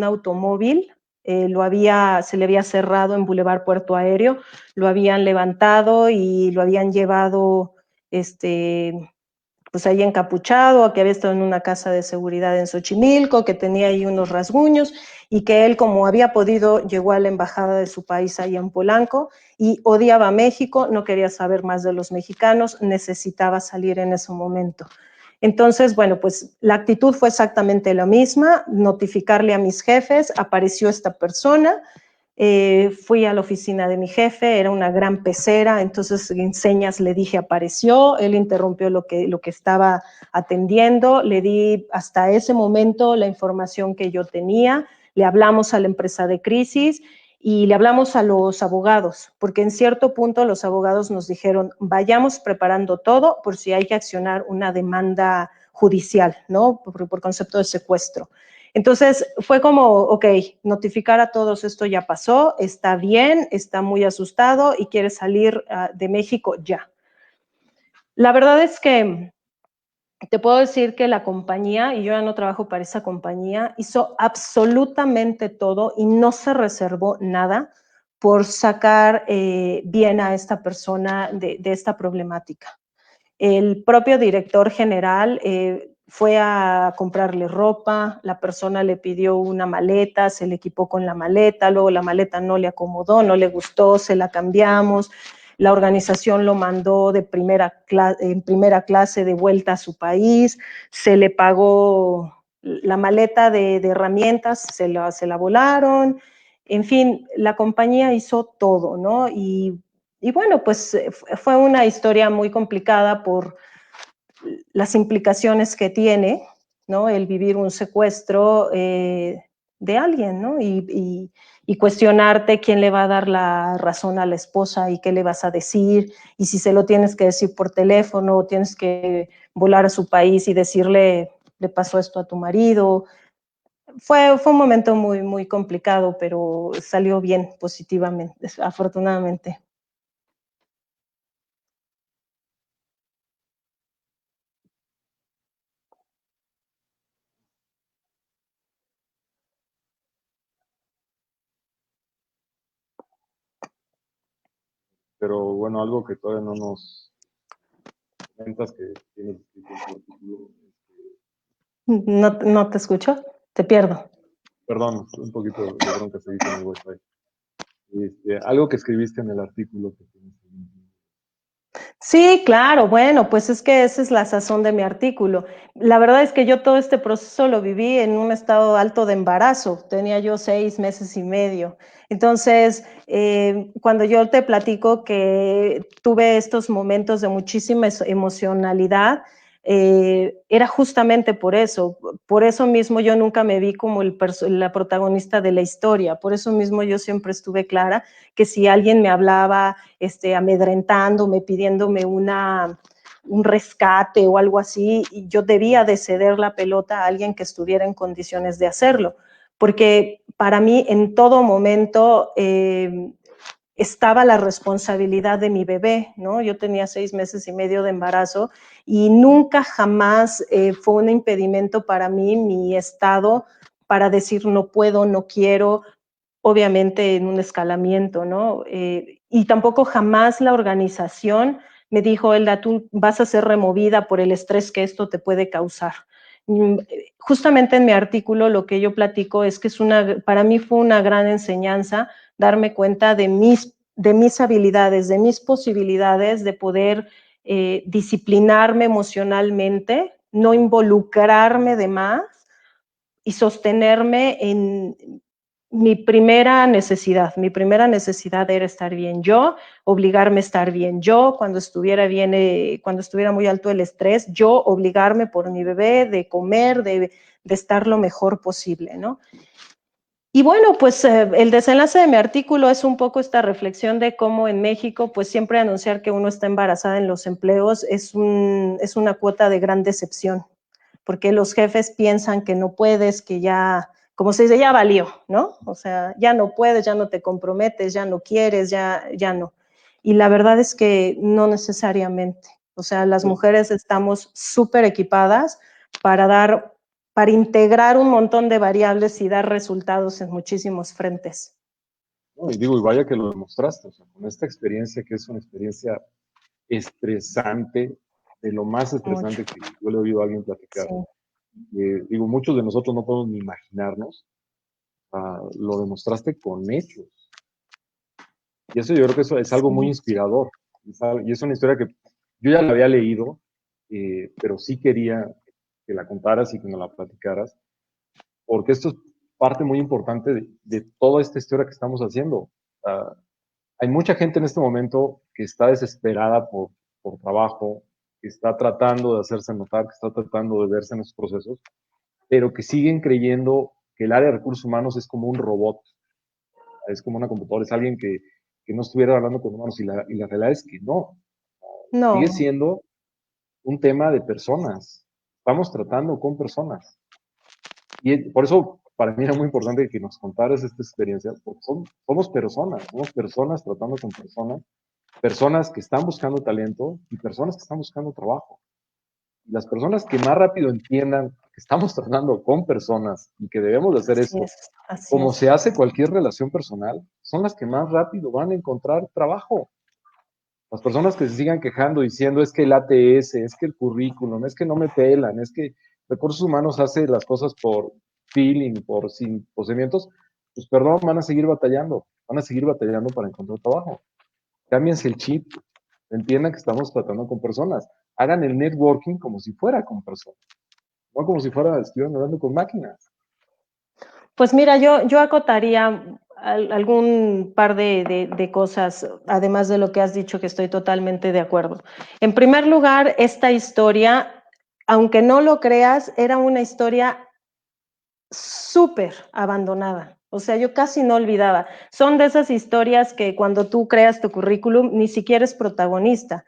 S2: automóvil, se le había cerrado en Boulevard Puerto Aéreo, lo habían levantado y lo habían llevado, pues ahí encapuchado, que había estado en una casa de seguridad en Xochimilco, que tenía ahí unos rasguños, y que él, como había podido, llegó a la embajada de su país ahí en Polanco, y odiaba a México, no quería saber más de los mexicanos, necesitaba salir en ese momento. Entonces, bueno, pues la actitud fue exactamente la misma, notificarle a mis jefes, apareció esta persona, fui a la oficina de mi jefe, era una gran pecera, entonces en señas le dije apareció, él interrumpió lo que estaba atendiendo, le di hasta ese momento la información que yo tenía, le hablamos a la empresa de crisis y le hablamos a los abogados, porque en cierto punto los abogados nos dijeron, vayamos preparando todo por si hay que accionar una demanda judicial, ¿no? Por concepto de secuestro. Entonces fue como, ok, notificar a todos esto ya pasó, está bien, está muy asustado y quiere salir de México ya. La verdad es que te puedo decir que la compañía, y yo ya no trabajo para esa compañía, hizo absolutamente todo y no se reservó nada por sacar bien a esta persona de esta problemática. El propio director general fue a comprarle ropa, la persona le pidió una maleta, se le equipó con la maleta, luego la maleta no le acomodó, no le gustó, se la cambiamos, la organización lo mandó en primera clase de vuelta a su país, se le pagó la maleta de herramientas, se la volaron, en fin, la compañía hizo todo, ¿no? Y bueno, pues fue una historia muy complicada por las implicaciones que tiene, ¿no? El vivir un secuestro de alguien, ¿no? Y cuestionarte quién le va a dar la razón a la esposa y qué le vas a decir, y si se lo tienes que decir por teléfono, o tienes que volar a su país y decirle, le pasó esto a tu marido. Fue un momento muy, muy complicado, pero salió bien positivamente, afortunadamente.
S1: Pero bueno, algo que todavía no nos comentas que tienes escrito en tu artículo.
S2: No te escucho, te pierdo.
S1: Perdón, un poquito de bronca se dice en el Wi-Fi. Algo que escribiste en el artículo que tienes.
S2: Sí, claro, bueno, pues es que esa es la sazón de mi artículo. La verdad es que yo todo este proceso lo viví en un estado alto de embarazo, tenía yo 6 meses y medio. Entonces, cuando yo te platico que tuve estos momentos de muchísima emocionalidad, era justamente por eso mismo yo nunca me vi como la protagonista de la historia, por eso mismo yo siempre estuve clara que si alguien me hablaba amedrentándome, pidiéndome un rescate o algo así, y yo debía de ceder la pelota a alguien que estuviera en condiciones de hacerlo, porque para mí en todo momento estaba la responsabilidad de mi bebé, ¿no? Yo tenía 6 meses y medio de embarazo y nunca jamás fue un impedimento para mí mi estado para decir no puedo, no quiero, obviamente en un escalamiento, ¿no? Y tampoco jamás la organización me dijo, Elda, tú vas a ser removida por el estrés que esto te puede causar. Justamente en mi artículo lo que yo platico es que para mí fue una gran enseñanza darme cuenta de mis habilidades, de mis posibilidades de poder disciplinarme emocionalmente, no involucrarme de más y sostenerme en mi primera necesidad era estar bien yo, obligarme a estar bien yo, cuando estuviera muy alto el estrés, yo obligarme por mi bebé de comer, de estar lo mejor posible, ¿no? Y bueno, pues el desenlace de mi artículo es un poco esta reflexión de cómo en México, pues siempre anunciar que uno está embarazada en los empleos es una cuota de gran decepción, porque los jefes piensan que no puedes, que ya, como se dice, ya valió, ¿no? O sea, ya no puedes, ya no te comprometes, ya no quieres, ya no. Y la verdad es que no necesariamente. O sea, las mujeres estamos súper equipadas para dar para integrar un montón de variables y dar resultados en muchísimos frentes.
S1: No, y digo, y vaya que lo demostraste, o sea, con esta experiencia que es una experiencia estresante, de lo más
S2: Mucho,
S1: estresante que yo le he oído a alguien platicar.
S2: sí.
S1: Digo, muchos de nosotros no podemos ni imaginarnos, lo demostraste con hechos. Y eso yo creo que eso es algo muy
S2: Sí.
S1: inspirador. Y es una historia que yo ya la había leído, pero sí quería que la contaras y que nos la platicaras, porque esto es parte muy importante de toda esta historia que estamos haciendo. Uh, Hay mucha gente en este momento que está desesperada por trabajo, que está tratando de hacerse notar, que está tratando de verse en esos procesos, pero que siguen creyendo que el área de recursos humanos es como un robot, es como una computadora, es alguien que no estuviera hablando con humanos, y la realidad es que no, sigue
S2: No,
S1: siendo un tema de personas, estamos tratando con personas. Y por eso para mí era muy importante que nos contaras esta experiencia, porque somos personas tratando con personas, personas que están buscando talento y personas que están buscando trabajo. Y las personas que más rápido entiendan que estamos tratando con personas y que debemos de hacer
S2: así
S1: esto,
S2: es, así
S1: como
S2: es.
S1: se hace cualquier relación personal, son las que más rápido van a encontrar trabajo. Las personas que se sigan quejando diciendo es que el ATS, es que el currículum, es que no me pelan, es que recursos humanos hace las cosas por feeling, por sin procedimientos, pues perdón, van a seguir batallando para encontrar trabajo. Cámbiense el chip, entiendan que estamos tratando con personas, hagan el networking como si fuera con personas, no como si estuvieran hablando con máquinas.
S2: Pues mira, yo acotaría algún par de cosas, además de lo que has dicho, que estoy totalmente de acuerdo. En primer lugar, esta historia, aunque no lo creas, era una historia súper abandonada. O sea, yo casi no olvidaba. Son de esas historias que cuando tú creas tu currículum ni siquiera es protagonista,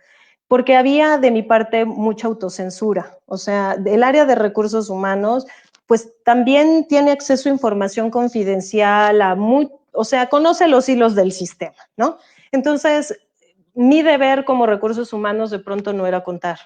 S2: porque había de mi parte mucha autocensura. O sea, el área de recursos humanos, pues también tiene acceso a información confidencial, o sea, conoce los hilos del sistema, ¿no? Entonces, mi deber como recursos humanos de pronto no era contar.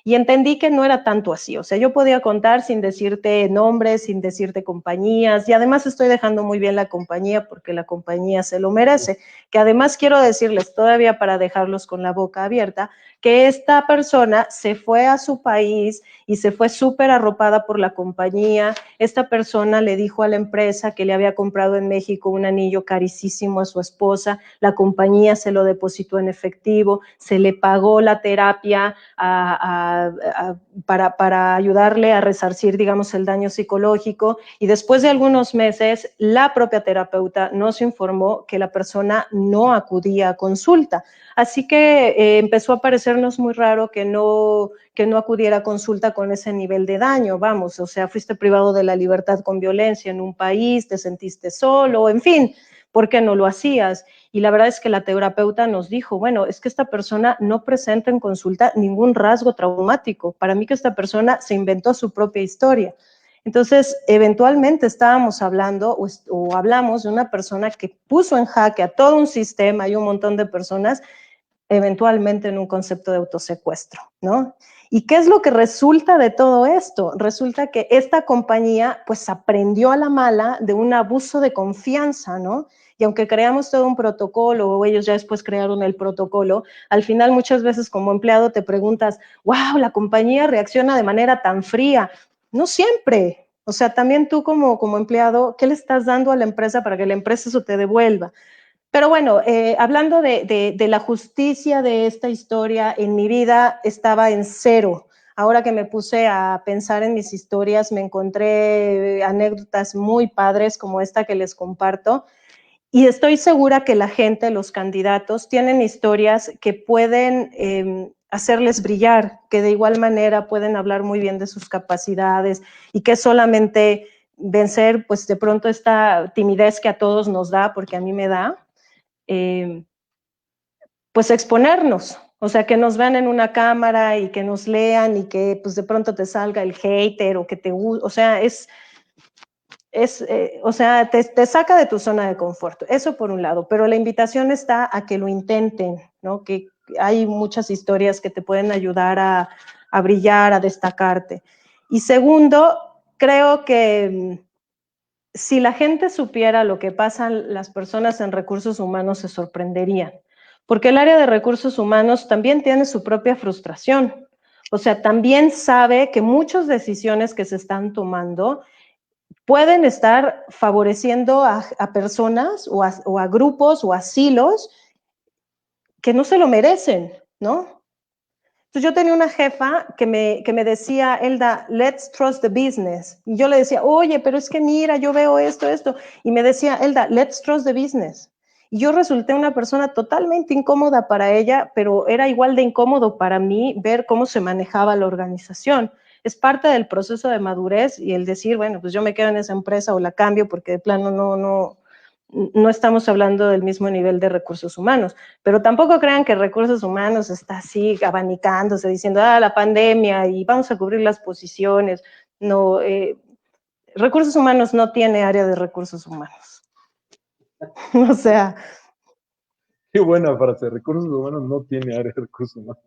S2: Y entendí que no era tanto así, o sea, yo podía contar sin decirte nombres, sin decirte compañías, y además estoy dejando muy bien la compañía porque la compañía se lo merece, que además quiero decirles todavía para dejarlos con la boca abierta, que esta persona se fue a su país y se fue súper arropada por la compañía. Esta persona le dijo a la empresa que le había comprado en México un anillo carísimo a su esposa, la compañía se lo depositó en efectivo, se le pagó la terapia para ayudarle a resarcir, digamos, el daño psicológico, y después de algunos meses la propia terapeuta nos informó que la persona no acudía a consulta. Así que empezó a parecernos muy raro que no acudiera a consulta con ese nivel de daño, vamos, o sea, fuiste privado de la libertad con violencia en un país, te sentiste solo, en fin, ¿por qué no lo hacías? Y la verdad es que la terapeuta nos dijo, bueno, es que esta persona no presenta en consulta ningún rasgo traumático. Para mí que esta persona se inventó su propia historia. Entonces, eventualmente estábamos hablando o hablamos de una persona que puso en jaque a todo un sistema y un montón de personas, eventualmente en un concepto de autosecuestro, ¿no? ¿Y qué es lo que resulta de todo esto? Resulta que esta compañía pues aprendió a la mala de un abuso de confianza, ¿no? Y aunque creamos todo un protocolo, o ellos ya después crearon el protocolo, al final muchas veces como empleado te preguntas, wow, la compañía reacciona de manera tan fría. No siempre. O sea, también tú como empleado, ¿qué le estás dando a la empresa para que la empresa eso te devuelva? Pero bueno, hablando de la justicia de esta historia, en mi vida estaba en cero. Ahora que me puse a pensar en mis historias, me encontré anécdotas muy padres como esta que les comparto. Y estoy segura que la gente, los candidatos, tienen historias que pueden hacerles brillar, que de igual manera pueden hablar muy bien de sus capacidades y que solamente vencer, pues de pronto esta timidez que a todos nos da, porque a mí me da, pues exponernos, o sea, que nos vean en una cámara y que nos lean y que pues de pronto te salga el hater o que o sea, o sea, te saca de tu zona de confort, eso por un lado, pero la invitación está a que lo intenten, ¿no? Que hay muchas historias que te pueden ayudar a brillar, a destacarte. Y segundo, creo que si la gente supiera lo que pasan las personas en recursos humanos, se sorprenderían, porque el área de recursos humanos también tiene su propia frustración. O sea, también sabe que muchas decisiones que se están tomando pueden estar favoreciendo a personas o a grupos o asilos que no se lo merecen, ¿no? Entonces yo tenía una jefa que me decía, Elda, let's trust the business. Y yo le decía, oye, pero es que mira, yo veo esto. Y me decía, Elda, let's trust the business. Y yo resulté una persona totalmente incómoda para ella, pero era igual de incómodo para mí ver cómo se manejaba la organización. Es parte del proceso de madurez y el decir, bueno, pues yo me quedo en esa empresa o la cambio porque de plano no estamos hablando del mismo nivel de recursos humanos, pero tampoco crean que recursos humanos está así abanicándose, diciendo, la pandemia y vamos a cubrir las posiciones. No, recursos humanos no tiene área de recursos humanos. O sea.
S1: Qué buena frase, recursos humanos no tiene área de recursos humanos.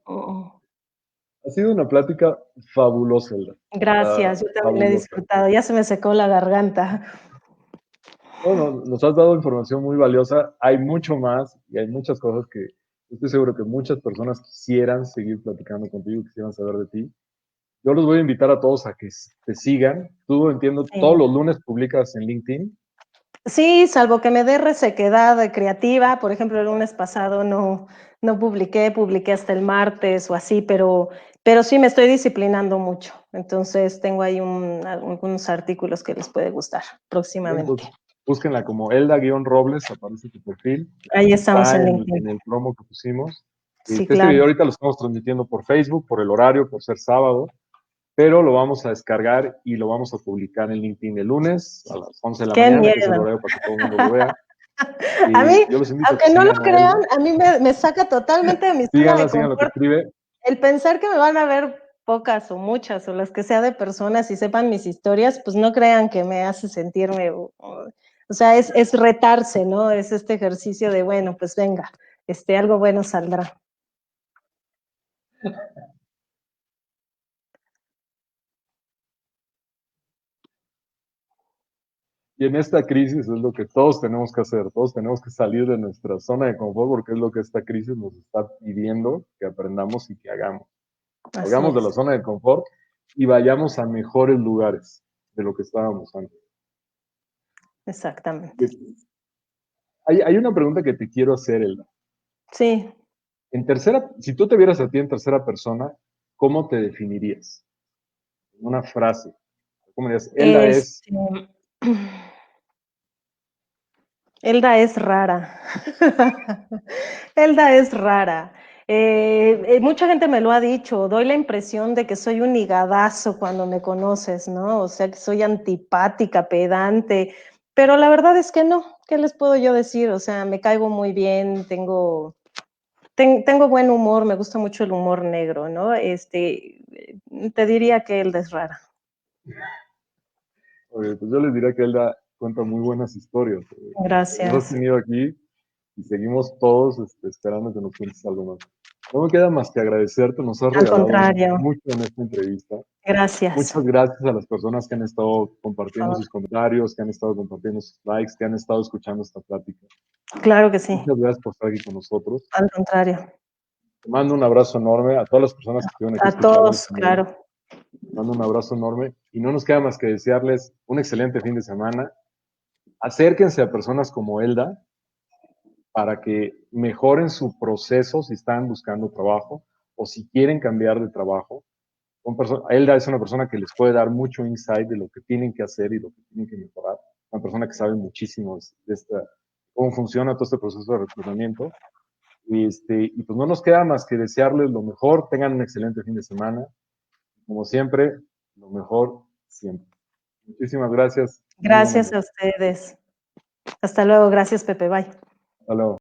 S1: Ha sido una plática fabulosa, Elda.
S2: Gracias, yo también la he disfrutado, ya se me secó la garganta.
S1: Bueno, nos has dado información muy valiosa, hay mucho más y hay muchas cosas que estoy seguro que muchas personas quisieran seguir platicando contigo, quisieran saber de ti. Yo los voy a invitar a todos a que te sigan. Tú, entiendo,
S2: Sí.
S1: todos los lunes publicas en LinkedIn.
S2: Sí, salvo que me dé resequedad creativa. Por ejemplo, el lunes pasado no publiqué hasta el martes o así, pero sí me estoy disciplinando mucho. Entonces tengo ahí algunos artículos que les puede gustar próximamente.
S1: Bien, pues, búsquenla como Elda-Robles, aparece tu perfil.
S2: Ahí estamos
S1: Está
S2: en LinkedIn.
S1: en el promo que pusimos.
S2: Sí,
S1: Este
S2: claro.
S1: video ahorita lo estamos transmitiendo por Facebook, por el horario, por ser sábado, pero lo vamos a descargar y lo vamos a publicar en LinkedIn el lunes a las 11 de la
S2: ¡Qué
S1: mañana,
S2: miedo!
S1: que es el horario para que todo el mundo lo vea.
S2: A mí,
S1: Yo los invito a que
S2: aunque no lo
S1: sigan a
S2: crean,
S1: Elda.
S2: a mí me saca totalmente de mi zona de
S1: Sigan lo que
S2: confort.
S1: escribe.
S2: El pensar que me van a ver pocas o muchas o las que sea de personas y sepan mis historias, pues no crean que me hace sentirme, o sea, es retarse, ¿no? Es este ejercicio de, bueno, pues venga, algo bueno saldrá.
S1: Y en esta crisis es lo que todos tenemos que hacer, todos tenemos que salir de nuestra zona de confort porque es lo que esta crisis nos está pidiendo que aprendamos y que hagamos.
S2: Así
S1: Salgamos de la
S2: es,
S1: zona de confort y vayamos a mejores lugares de lo que estábamos antes.
S2: exactamente.
S1: Hay una pregunta que te quiero hacer, Elda.
S2: Sí.
S1: Si tú te vieras a ti en tercera persona, ¿cómo te definirías? Una frase. ¿Cómo dirías? Elda es...
S2: Elda es rara. Elda es rara. Mucha gente me lo ha dicho, doy la impresión de que soy un higadazo cuando me conoces, ¿no? O sea, que soy antipática, pedante, pero la verdad es que no. ¿Qué les puedo yo decir? O sea, me caigo muy bien, tengo buen humor, me gusta mucho el humor negro, ¿no? Te diría que Elda es rara.
S1: Pues yo les diría que Elda cuenta muy buenas historias. Nos has
S2: Gracias.
S1: tenido aquí y seguimos todos esperando que nos cuentes algo más. No me queda más que agradecerte, nos has
S2: Al
S1: regalado
S2: contrario,
S1: mucho en esta entrevista.
S2: gracias.
S1: Muchas gracias a las personas que han estado
S2: Por
S1: compartiendo
S2: favor.
S1: sus comentarios, que han estado compartiendo sus likes, que han estado escuchando esta plática.
S2: Claro que sí,
S1: Muchas gracias por estar aquí con nosotros.
S2: al contrario.
S1: Te mando un abrazo enorme a todas las personas que estuvieron aquí
S2: A
S1: escuchándonos
S2: todos,
S1: también.
S2: claro.
S1: Te mando un abrazo enorme y no nos queda más que desearles un excelente fin de semana. Acérquense a personas como Elda para que mejoren su proceso si están buscando trabajo o si quieren cambiar de trabajo. Elda es una persona que les puede dar mucho insight de lo que tienen que hacer y lo que tienen que mejorar. Una persona que sabe muchísimo de cómo funciona todo este proceso de reclutamiento. Y pues no nos queda más que desearles lo mejor. Tengan un excelente fin de semana. Como siempre, lo mejor siempre. Muchísimas gracias. Muy buenas
S2: Gracias a
S1: noches.
S2: ustedes. Hasta luego. Gracias, Pepe. Bye.
S1: Hasta luego.